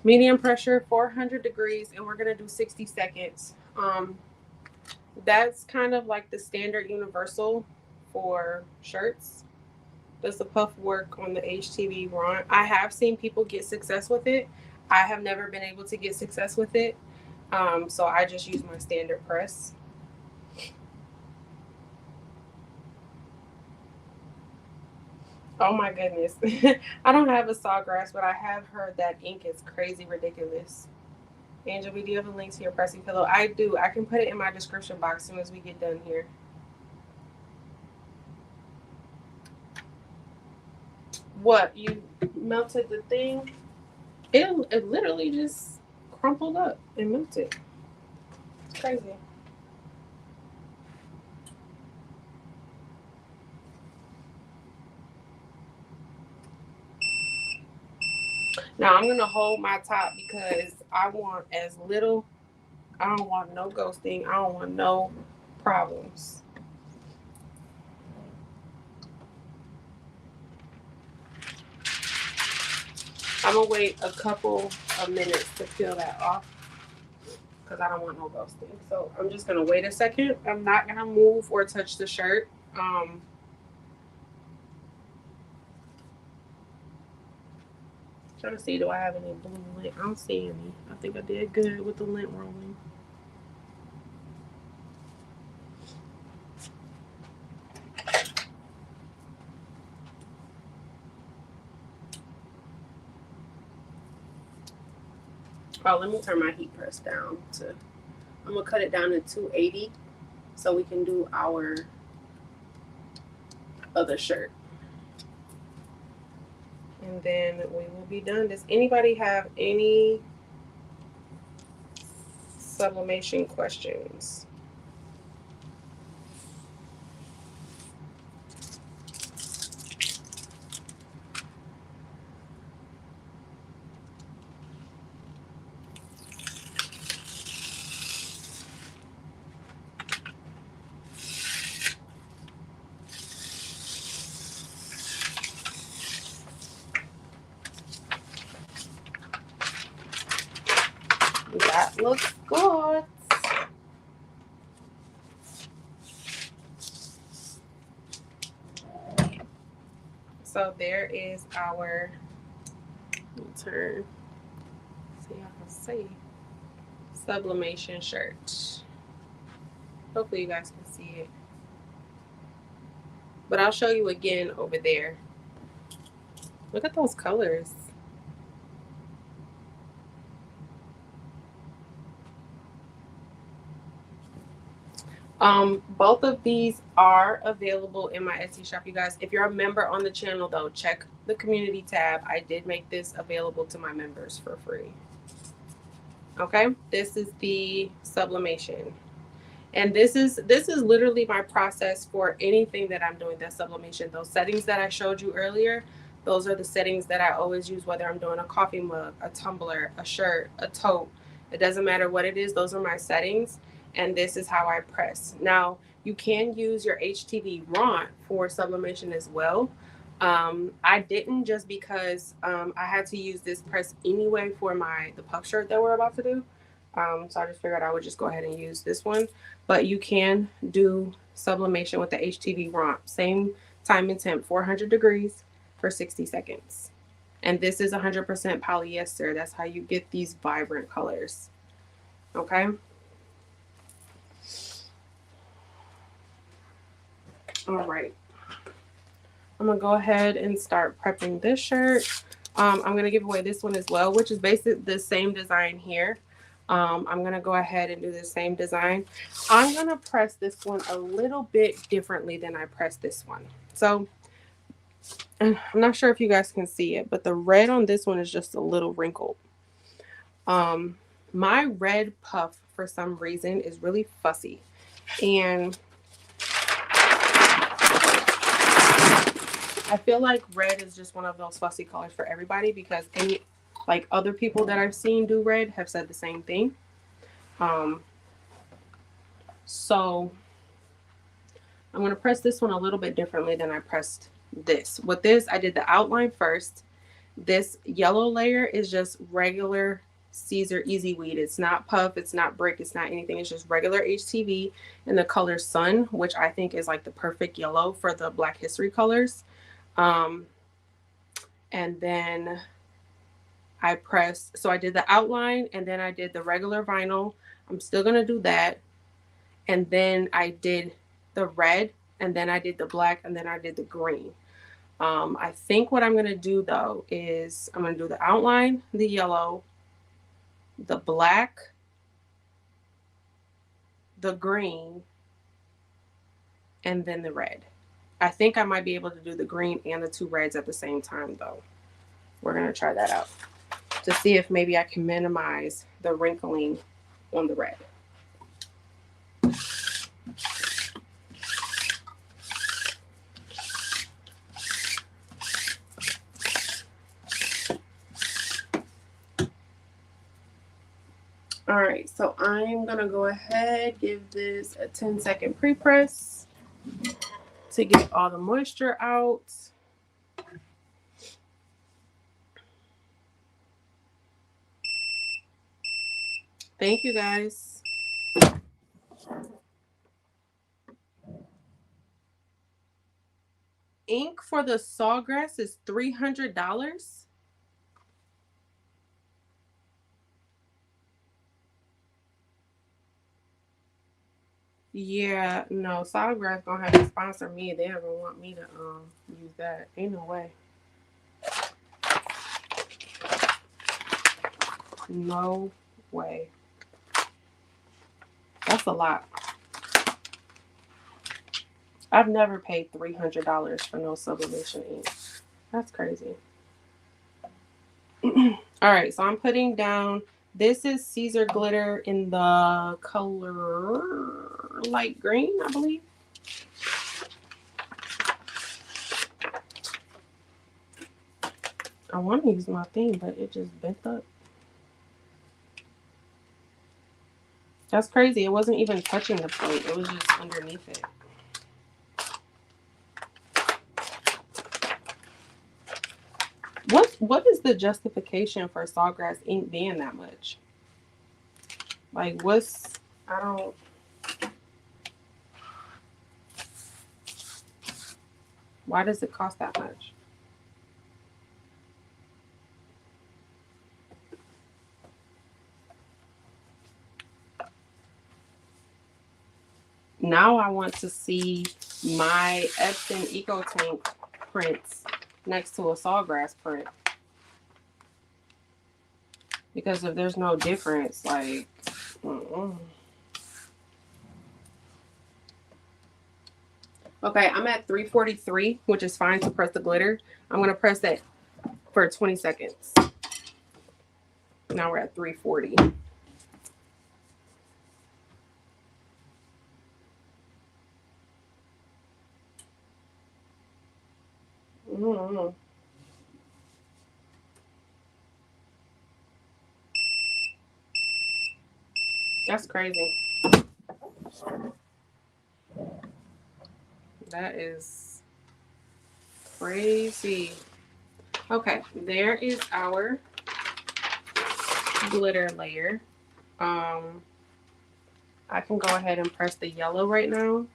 Medium pressure, 400 degrees, and we're gonna do 60 seconds. That's kind of like the standard universal for shirts. Does the puff work on the HTV run? I have seen people get success with it. I have never been able to get success with it. So I just use my standard press. Oh my goodness. I don't have a sawgrass, but I have heard that ink is crazy ridiculous. Angel, do you have a link to your pressing pillow? I do. I can put it in my description box as soon as we get done here. What? You melted the thing? It literally just crumpled up and melted. It's crazy. Now I'm gonna hold my top because I want as little. I don't want no ghosting. I don't want no problems. I'm gonna wait a couple of minutes to peel that off because I don't want no ghosting. So I'm just gonna wait a second. I'm not gonna move or touch the shirt. Trying to see, do I have any blue lint? I don't see any. I think I did good with the lint rolling. Oh, let me turn my heat press down to, I'm gonna cut it down to 280 so we can do our other shirt. And then we will be done. Does anybody have any sublimation questions? That looks good. So there is our, let me turn, see how I can see, sublimation shirt. Hopefully you guys can see it. But I'll show you again over there. Look at those colors. Both of these are available in my Etsy shop, you guys. If you're a member on the channel, though, check the community tab. I did make this available to my members for free. Okay, this is the sublimation. And this is literally my process for anything that I'm doing that's sublimation. Those settings that I showed you earlier, those are the settings that I always use, whether I'm doing a coffee mug, a tumbler, a shirt, a tote. It doesn't matter what it is, those are my settings. And this is how I press. Now, you can use your HTV RONT for sublimation as well. I didn't, just because I had to use this press anyway for the puff shirt that we're about to do. So I just figured I would just go ahead and use this one. But you can do sublimation with the HTV ROMP. Same time and temp, 400 degrees for 60 seconds. And this is 100% polyester. That's how you get these vibrant colors. Okay. All right. I'm going to go ahead and start prepping this shirt. I'm going to give away this one as well, which is basically the same design here. I'm going to go ahead and do the same design. I'm going to press this one a little bit differently than I pressed this one. So I'm not sure if you guys can see it, but the red on this one is just a little wrinkled. My red puff, for some reason, is really fussy. And I feel like red is just one of those fussy colors for everybody, because like other people that I've seen do red have said the same thing. So I'm going to press this one a little bit differently than I pressed this. With this, I did the outline first. This yellow layer is just regular Siser Easy Weed. It's not puff, it's not brick, it's not anything. It's just regular HTV in the color Sun, which I think is like the perfect yellow for the Black History colors. And then I pressed, so I did the outline and then I did the regular vinyl. I'm still going to do that. And then I did the red, and then I did the black, and then I did the green. I think what I'm going to do though is I'm going to do the outline, the yellow, the black, the green, and then the red. I think I might be able to do the green and the two reds at the same time though. We're going to try that out. to see if maybe I can minimize the wrinkling on the red. All right, so I'm gonna go ahead, give this a 10-second pre-press to get all the moisture out. Thank you guys. Ink for the sawgrass is $300. Yeah, no, Sawgrass gonna have to sponsor me. They ever want me to use that. Ain't no way. No way. That's a lot. I've never paid $300 for no sublimation ink. That's crazy. All right, so I'm putting down, this is Siser glitter in the color light green, I believe. I want to use my thing, but it just bent up. That's crazy. It wasn't even touching the plate. It was just underneath it. What is the justification for sawgrass ink being that much? Like, I don't. Why does it cost that much? Now I want to see my Epson Eco Tank prints next to a sawgrass print. Because if there's no difference, like, Okay, I'm at 343, which is fine to press the glitter. I'm going to press that for 20 seconds. Now we're at 340. That's crazy. That is crazy. Okay, there is our glitter layer. I can go ahead and press the yellow right now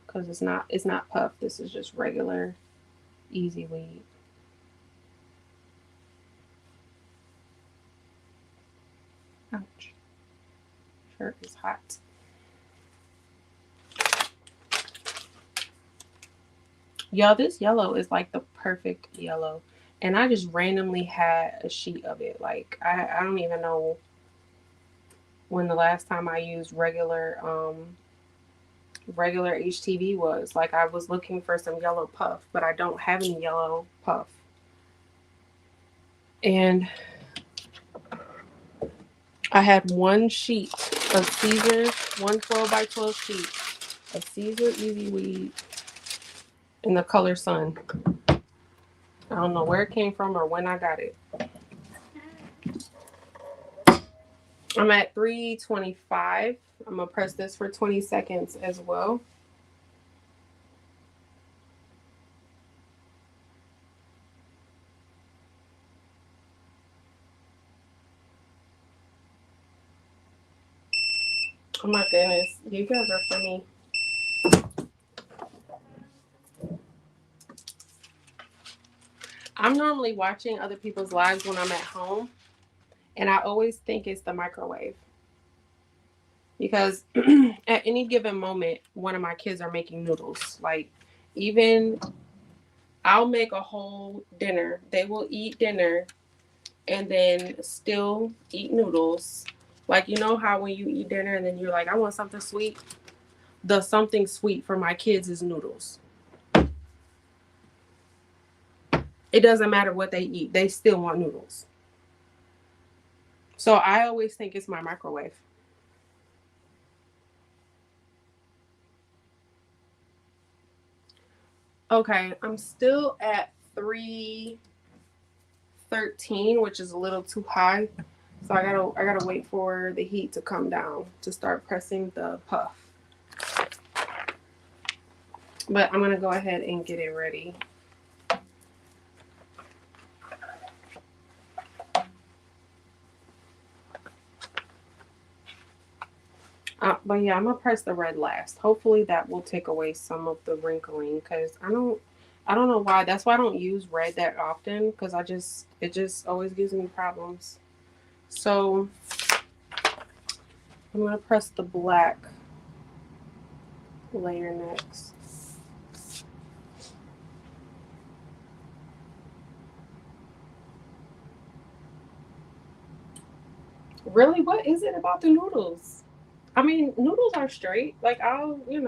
because it's not puff. This is just regular easy weed. Ouch. Shirt is hot. Y'all, this yellow is like the perfect yellow. And I just randomly had a sheet of it. Like, I don't even know when the last time I used regular HTV was. Like, I was looking for some yellow puff, but I don't have any yellow puff. And I had one sheet of Siser, one 12x12 sheet of Siser Easy Weed in the color Sun. I don't know where it came from or when I got it. I'm at 325. I'm going to press this for 20 seconds as well. Oh my goodness, you guys are funny. I'm normally watching other people's lives when I'm at home, and I always think it's the microwave. Because at any given moment, one of my kids are making noodles. Like, even I'll make a whole dinner. They will eat dinner and then still eat noodles. Like, you know how when you eat dinner and then you're like, I want something sweet? The something sweet for my kids is noodles. It doesn't matter what they eat. They still want noodles. So I always think it's my microwave. Okay, I'm still at 313, which is a little too high. So I gotta wait for the heat to come down to start pressing the puff. But I'm gonna go ahead and get it ready. But yeah, I'm gonna press the red last. Hopefully that will take away some of the wrinkling because I don't know why. That's why I don't use red that often because it just always gives me problems. So I'm gonna press the black layer next. Really, what is it about the noodles? I mean, noodles are straight. Like I'll eat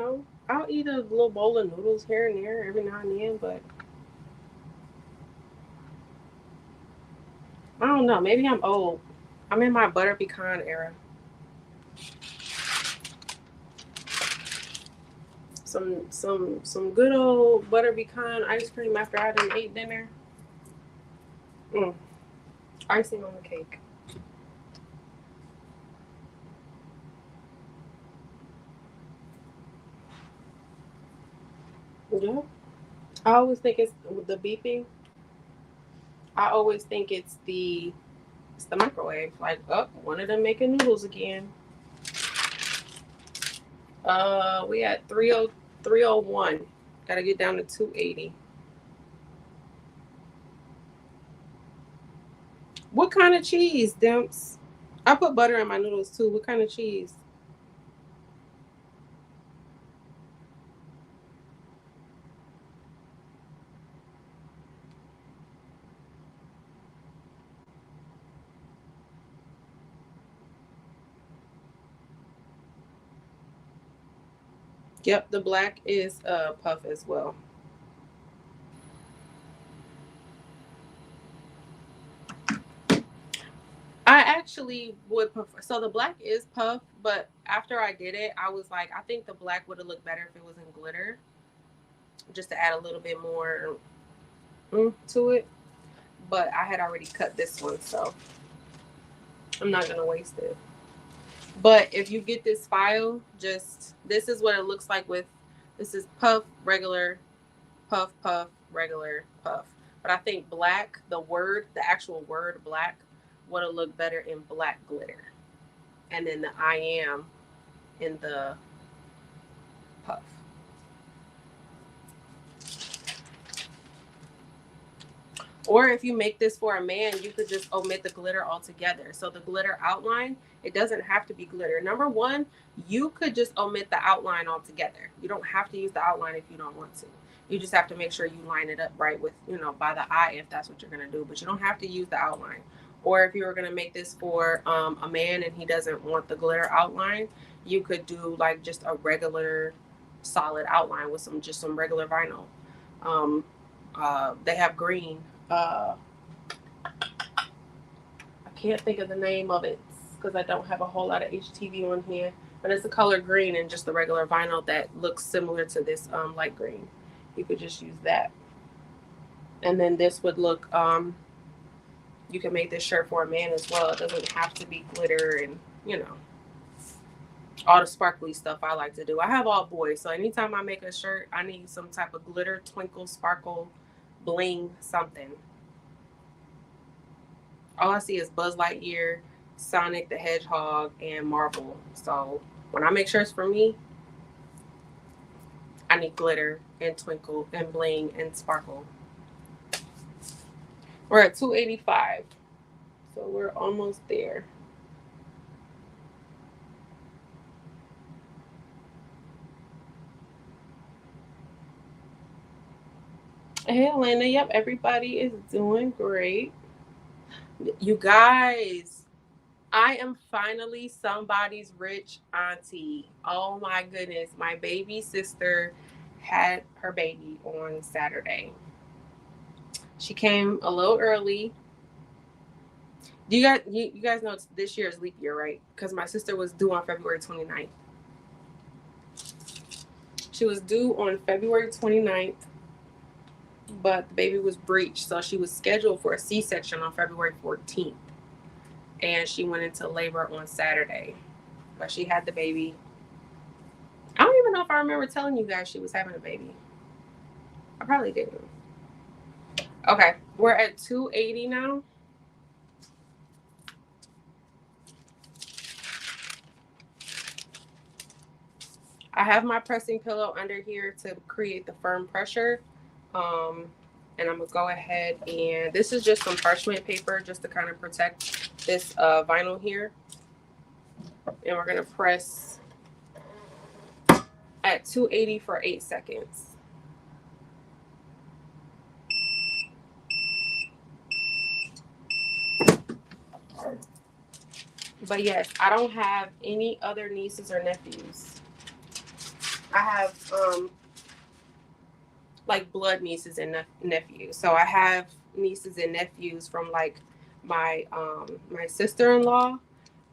a little bowl of noodles here and there every now and then, but I don't know. Maybe I'm old. I'm in my butter pecan era. Some good old butter pecan ice cream after I done ate dinner. Mm. Icing on the cake. Yeah. I always think it's the beeping. I always think it's the microwave. Like, oh, one of them making noodles again. We at 301. Gotta get down to 280. What kind of cheese, Dimps? I put butter in my noodles too. What kind of cheese? Yep, the black is puff as well. I actually would prefer. So the black is puff, but after I did it, I was like, I think the black would have looked better if it was in glitter, just to add a little bit more to it. But I had already cut this one, so I'm not gonna waste it. But if you get this file, just this is what it looks like with this is puff, regular, puff, puff, regular, puff. But I think black, the actual word black, would have looked better in black glitter. And then the I am in the puff. Or if you make this for a man, you could just omit the glitter altogether. So the glitter outline, it doesn't have to be glitter. Number one, you could just omit the outline altogether. You don't have to use the outline if you don't want to. You just have to make sure you line it up right with, by the eye if that's what you're going to do. But you don't have to use the outline. Or if you were going to make this for a man and he doesn't want the glitter outline, you could do like just a regular solid outline with some regular vinyl. Um, they have green. I can't think of the name of it because I don't have a whole lot of HTV on here. But it's the color green and just the regular vinyl that looks similar to this light green. You could just use that. And then this would look, you can make this shirt for a man as well. It doesn't have to be glitter and, all the sparkly stuff I like to do. I have all boys, so anytime I make a shirt, I need some type of glitter, twinkle, sparkle, bling, something. All I see is Buzz Lightyear, Sonic the Hedgehog, and Marvel. So when I make shirts for me, I need glitter and twinkle and bling and sparkle. We're at 285. So we're almost there. Hey, Elena. Yep, everybody is doing great. You guys, I am finally somebody's rich auntie. Oh my goodness. My baby sister had her baby on Saturday. She came a little early. Do you guys know this year is leap year, right? Because my sister was due on February 29th. She was due on February 29th, but the baby was breached, so she was scheduled for a C-section on February 14th. And she went into labor on Saturday. But she had the baby. I don't even know if I remember telling you guys she was having a baby. I probably didn't. Okay, we're at 280 now. I have my pressing pillow under here to create the firm pressure. And I'm gonna go ahead, and this is just some parchment paper just to kind of protect this vinyl here. And we're gonna press at 280 for 8 seconds. But yes, I don't have any other nieces or nephews. I have like blood nieces and nephews. So I have nieces and nephews from like my my sister-in-law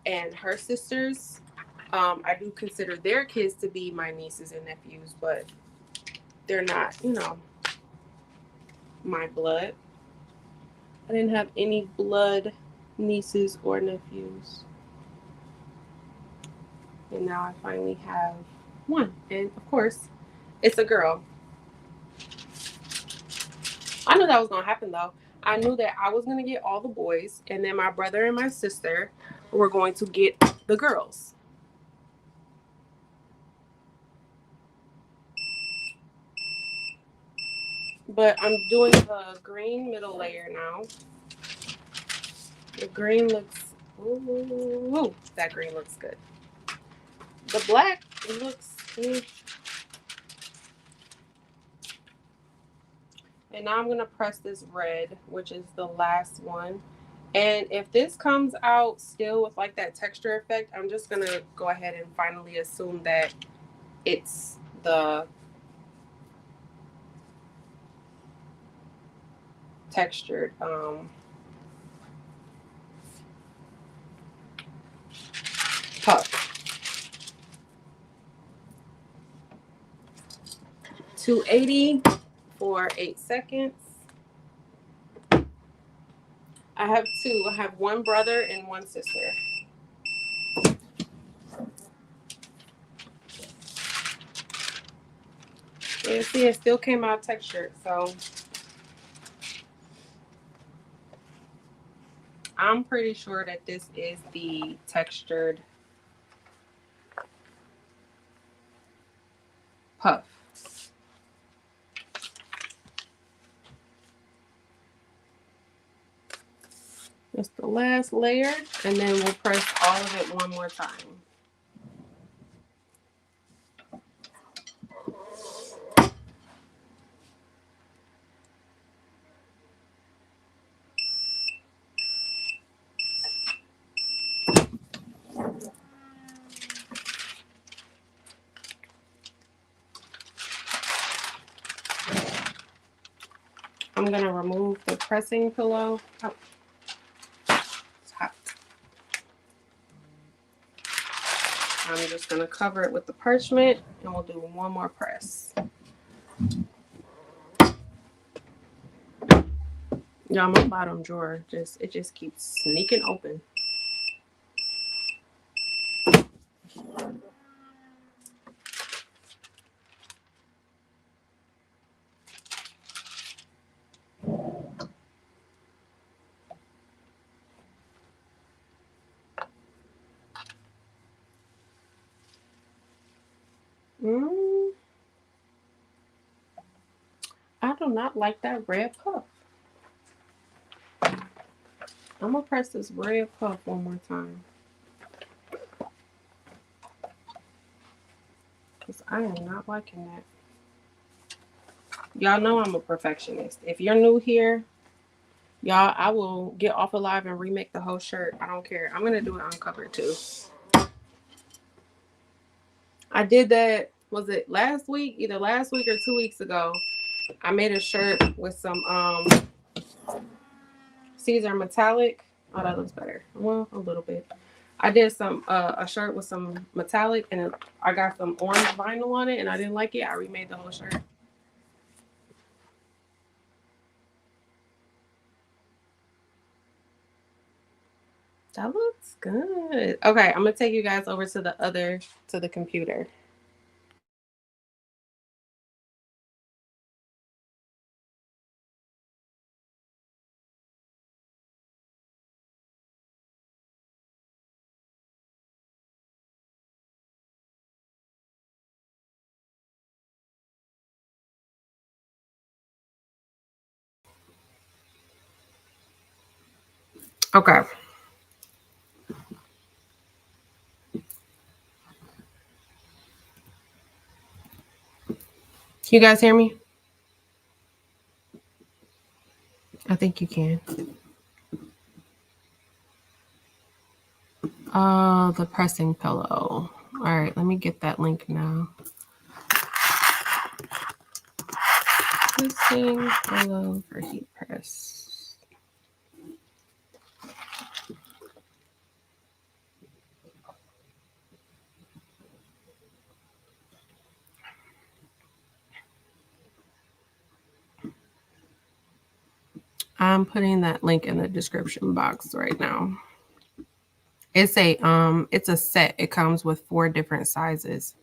and her sisters. I do consider their kids to be my nieces and nephews, but they're not, you know, my blood. I didn't have any blood nieces or nephews. And now I finally have one. And of course, it's a girl. I knew that was going to happen though. I knew that I was going to get all the boys, and then my brother and my sister were going to get the girls. But I'm doing the green middle layer now. The green looks, ooh, that green looks good. The black, it looks, and now I'm going to press this red, which is the last one. And if this comes out still with like that texture effect, I'm just going to go ahead and finally assume that it's the textured puff. 280 for 8 seconds. I have two. I have one brother and one sister. And see, it still came out textured, so I'm pretty sure that this is the textured puff. That's the last layer, and then we'll press all of it one more time. I'm going to remove the pressing pillow. Oh, it's hot. I'm just going to cover it with the parchment, and we'll do one more press. Y'all, my bottom drawer, it just keeps sneaking open. I do not like that red puff. I'm going to press this red puff one more time. Because I am not liking that. Y'all know I'm a perfectionist. If you're new here, y'all, I will get off of live and remake the whole shirt. I don't care. I'm going to do it uncovered too. I did that, was it last week? Either last week or 2 weeks ago. I made a shirt with some Siser metallic. Oh, that looks better. Well, a little bit. I did some a shirt with some metallic, and I got some orange vinyl on it, and I didn't like it. I remade the whole shirt. That looks good. Okay, I'm gonna take you guys over to the computer. Okay. Can you guys hear me? I think you can. The pressing pillow. All right, let me get that link now. Pressing pillow for heat press. I'm putting that link in the description box right now. It's a set. It comes with 4 different sizes.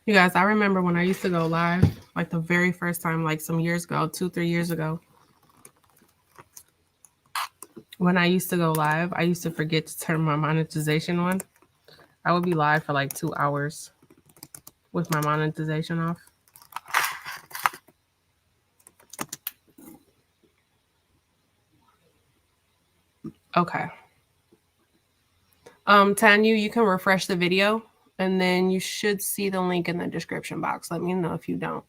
You guys, I remember when I used to go live, like the very first time, like some years ago, 2-3 years ago. When I used to go live, I used to forget to turn my monetization on. I would be live for like 2 hours with my monetization off. Okay. Tanya, you can refresh the video and then you should see the link in the description box. Let me know if you don't.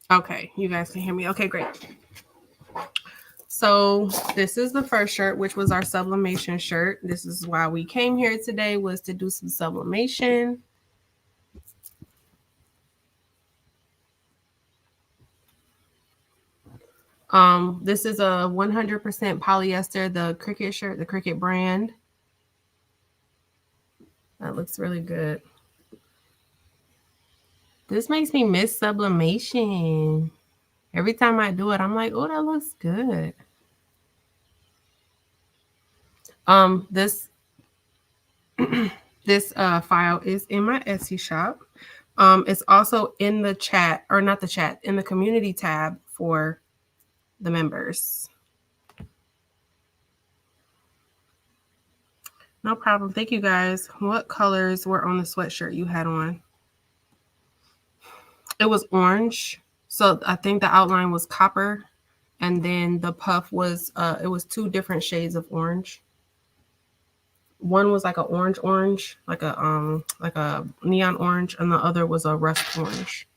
Okay, you guys can hear me. Okay, great. So this is the first shirt, which was our sublimation shirt. This is why we came here today, was to do some sublimation. This is a 100% polyester, the Cricut shirt, the Cricut brand. That looks really good. This makes me miss sublimation. Every time I do it, I'm like, oh, that looks good. This this file is in my Etsy shop. It's also in the chat, or not the chat, in the community tab for the members. No problem. Thank you guys. What colors were on the sweatshirt you had on? It was orange. So I think the outline was copper. And then the puff was, it was 2 different shades of orange. One was like an orange, like a neon orange, and the other was a rust orange.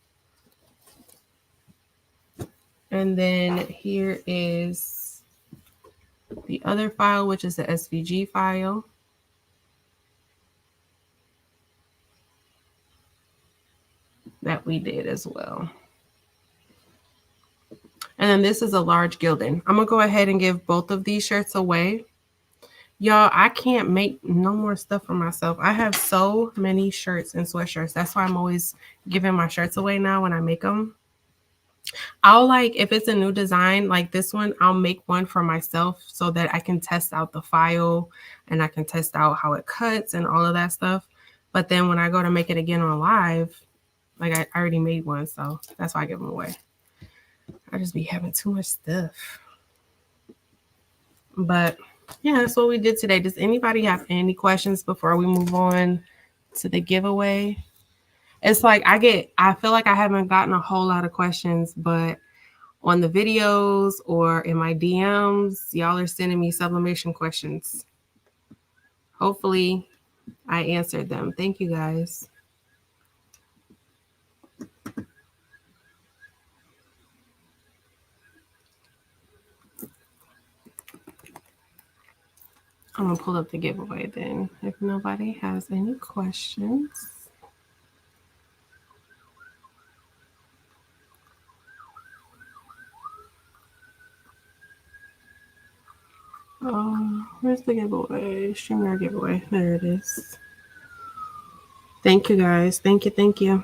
And then here is the other file, which is the SVG file. That we did as well. And then this is a large gilding. I'm gonna go ahead and give both of these shirts away. Y'all, I can't make no more stuff for myself. I have so many shirts and sweatshirts. That's why I'm always giving my shirts away now when I make them. I'll if it's a new design like this one, I'll make one for myself so that I can test out the file and I can test out how it cuts and all of that stuff. But then when I go to make it again on live, like I already made one, so that's why I give them away. I just be having too much stuff. But yeah, that's what we did today. Does anybody have any questions before we move on to the giveaway? It's like I feel like I haven't gotten a whole lot of questions, but on the videos or in my DMs, y'all are sending me sublimation questions. Hopefully I answered them. Thank you guys. I'm gonna pull up the giveaway then if nobody has any questions. Where's the giveaway? StreamYard giveaway. There it is. Thank you guys. Thank you. Thank you.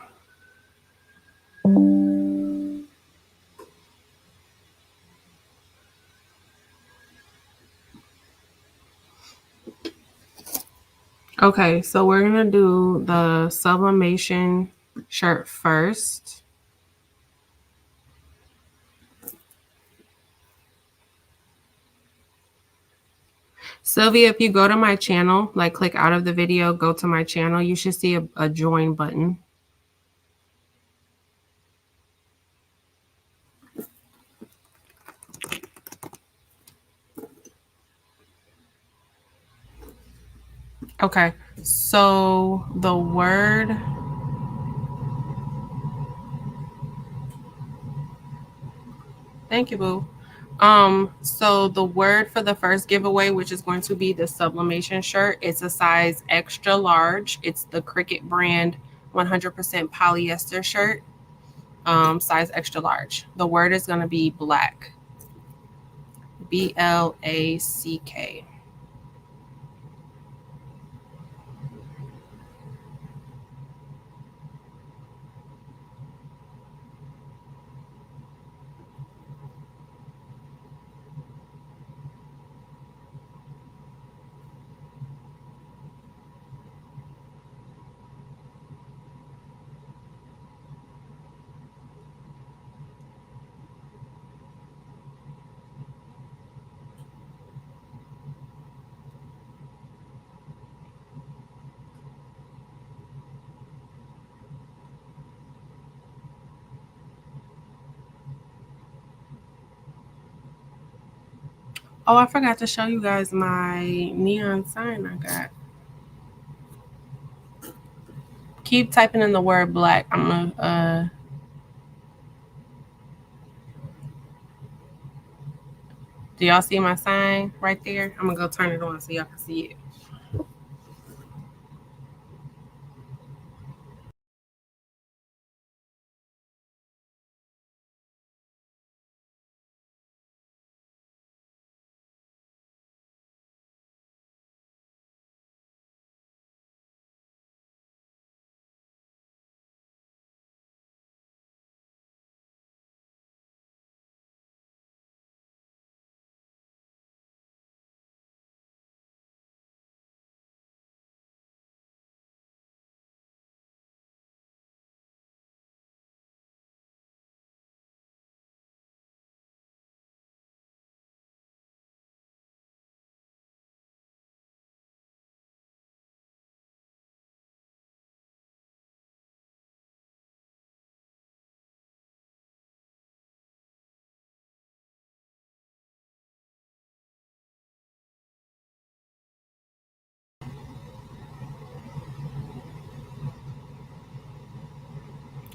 Okay, so we're gonna do the Sublimation shirt first. Sylvia, if you go to my channel, like click out of the video, go to my channel, you should see a join button. Okay, so the word, thank you, boo. So the word for the first giveaway, which is going to be the Sublimation shirt, it's a size extra large. It's the Cricut brand 100% polyester shirt, size extra large. The word is going to be black. BLACK. Oh, I forgot to show you guys my neon sign I got. Keep typing in the word black. I'm gonna do y'all see my sign right there? I'm gonna go turn it on so y'all can see it.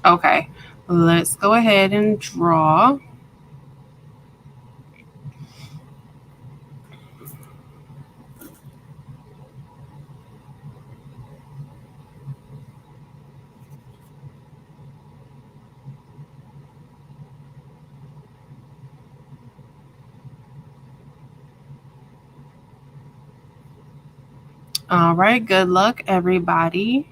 Okay, let's go ahead and draw. All right, good luck, everybody.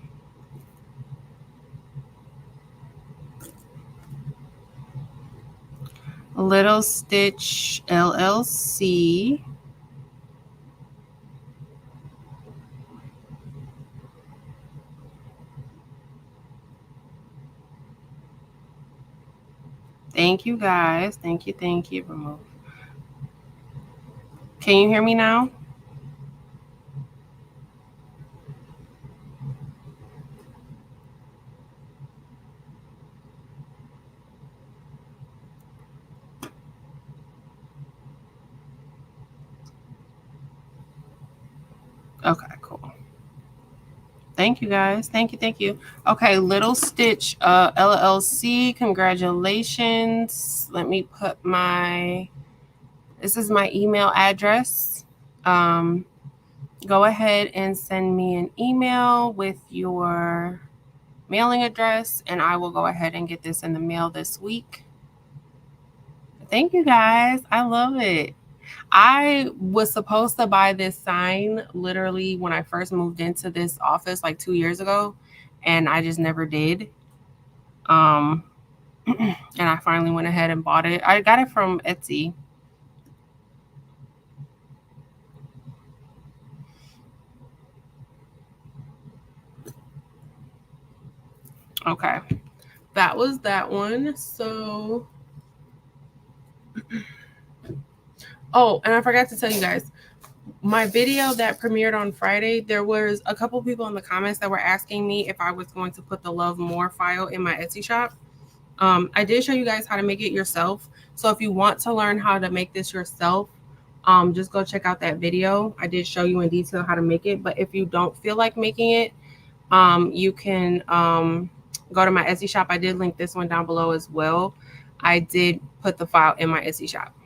Little Stitch LLC. Thank you guys. Thank you. Thank you. Remove. Can you hear me now? Okay, cool. Thank you guys. Thank you. Thank you. Okay, Little Stitch LLC. Congratulations. Let me put this is my email address. go ahead and send me an email with your mailing address, and I will go ahead and get this in the mail this week. Thank you guys. I love it. I was supposed to buy this sign literally when I first moved into this office like 2 years ago, and I just never did. And I finally went ahead and bought it. I got it from Etsy. Okay. That was that one. So, oh, and I forgot to tell you guys, my video that premiered on Friday, there was a couple people in the comments that were asking me if I was going to put the Love More file in my Etsy shop. I did show you guys how to make it yourself. So if you want to learn how to make this yourself, just go check out that video. I did show you in detail how to make it. But if you don't feel like making it, you can go to my Etsy shop. I did link this one down below as well. I did put the file in my Etsy shop.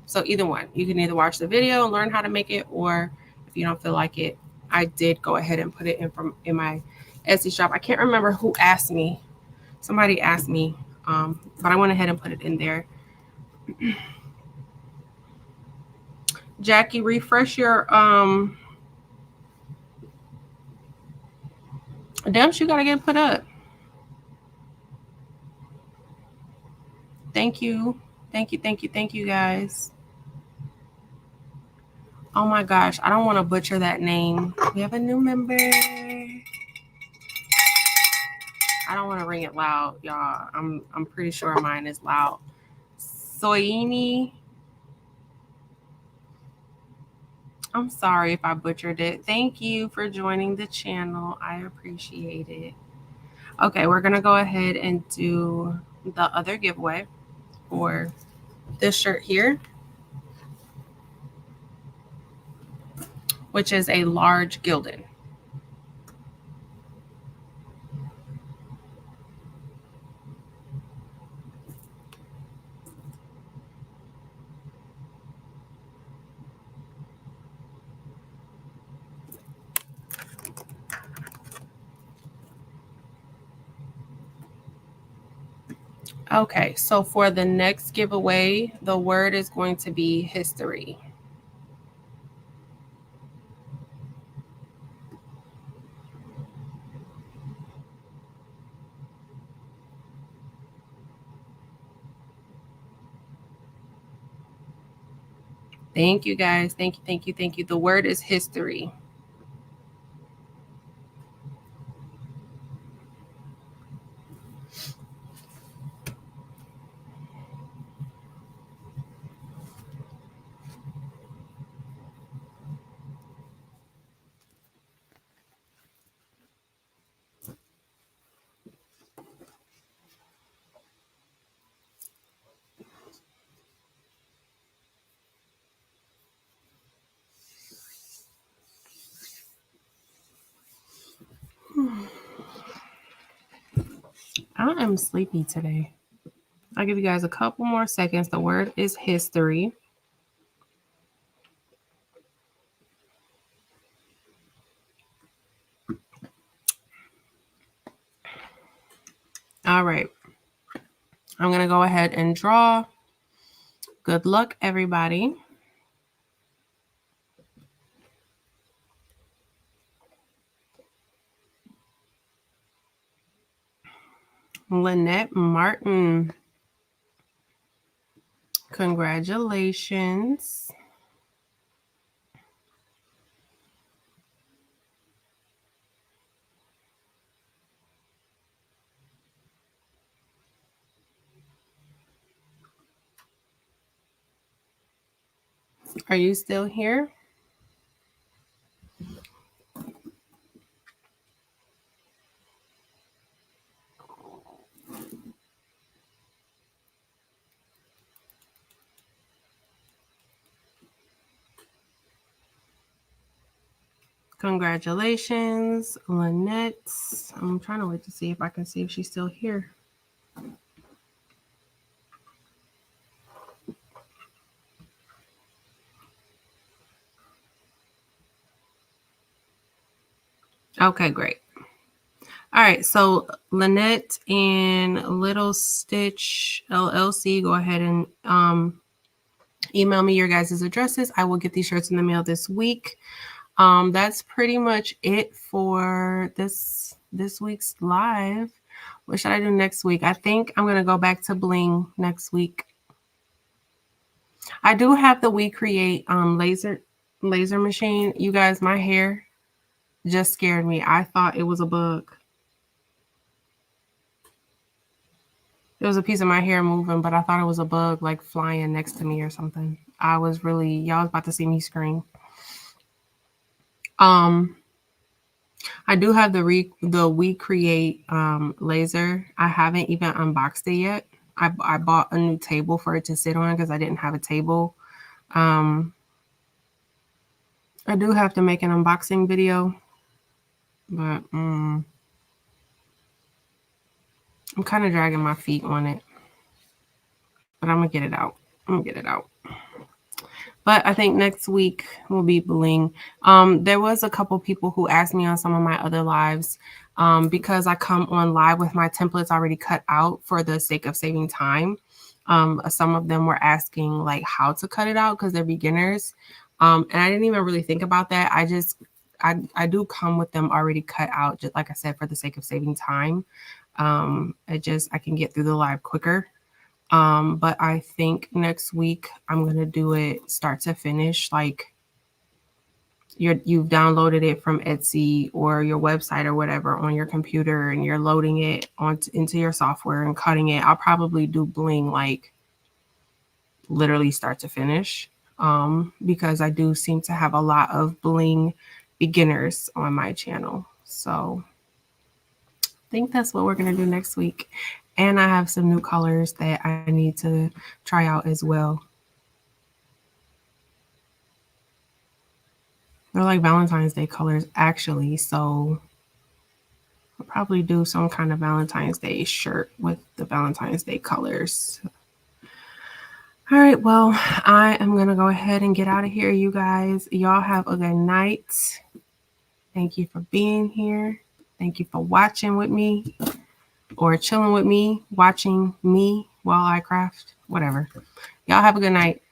So either one, you can either watch the video and learn how to make it, or if you don't feel like it, I did go ahead and put it in my Etsy shop. I can't remember who asked me. Somebody asked me, but I went ahead and put it in there. Jackie, refresh your damn, you gotta get put up. Thank you. Thank you, guys. Oh my gosh, I don't want to butcher that name. We have a new member. I don't want to ring it loud, y'all. I'm pretty sure mine is loud. Soini. I'm sorry if I butchered it. Thank you for joining the channel. I appreciate it. Okay, we're gonna go ahead and do the other giveaway for this shirt here, which is a large gilded. Okay, so for the next giveaway, the word is going to be history. Thank you, guys. Thank you. The word is history. I am sleepy today. I'll give you guys a couple more seconds. The word is history. All right. I'm going to go ahead and draw. Good luck, everybody. Lynette Martin. Congratulations. Are you still here? Congratulations, Lynette. I'm trying to wait to see if I can see if she's still here. Okay, great. All right, so Lynette and Little Stitch LLC, go ahead and email me your guys' addresses. I will get these shirts in the mail this week. That's pretty much it for this week's live. What should I do next week? I think I'm gonna go back to bling next week. I do have the We Create laser machine. You guys, my hair just scared me. I thought it was a bug. There was a piece of my hair moving, but I thought it was a bug like flying next to me or something. I was really, y'all was about to see me scream. I do have the We Create laser. I haven't even unboxed it yet. I bought a new table for it to sit on because I didn't have a table. I do have to make an unboxing video, but I'm kind of dragging my feet on it. But I'm gonna get it out. But I think next week will be bling. There was a couple people who asked me on some of my other lives because I come on live with my templates already cut out for the sake of saving time. Some of them were asking like how to cut it out because they're beginners. And I didn't even really think about that. I do come with them already cut out, just like I said, for the sake of saving time. I can get through the live quicker. But I think next week I'm gonna do it start to finish. Like you've downloaded it from Etsy or your website or whatever on your computer, and you're loading it into your software and cutting it. I'll probably do bling like literally start to finish, because I do seem to have a lot of bling beginners on my channel. So I think that's what we're gonna do next week. And I have some new colors that I need to try out as well. They're like Valentine's Day colors, actually. So I'll probably do some kind of Valentine's Day shirt with the Valentine's Day colors. All right, well, I am going to go ahead and get out of here, you guys. Y'all have a good night. Thank you for being here. Thank you for watching with me or chilling with me, watching me while I craft, whatever. Y'all have a good night.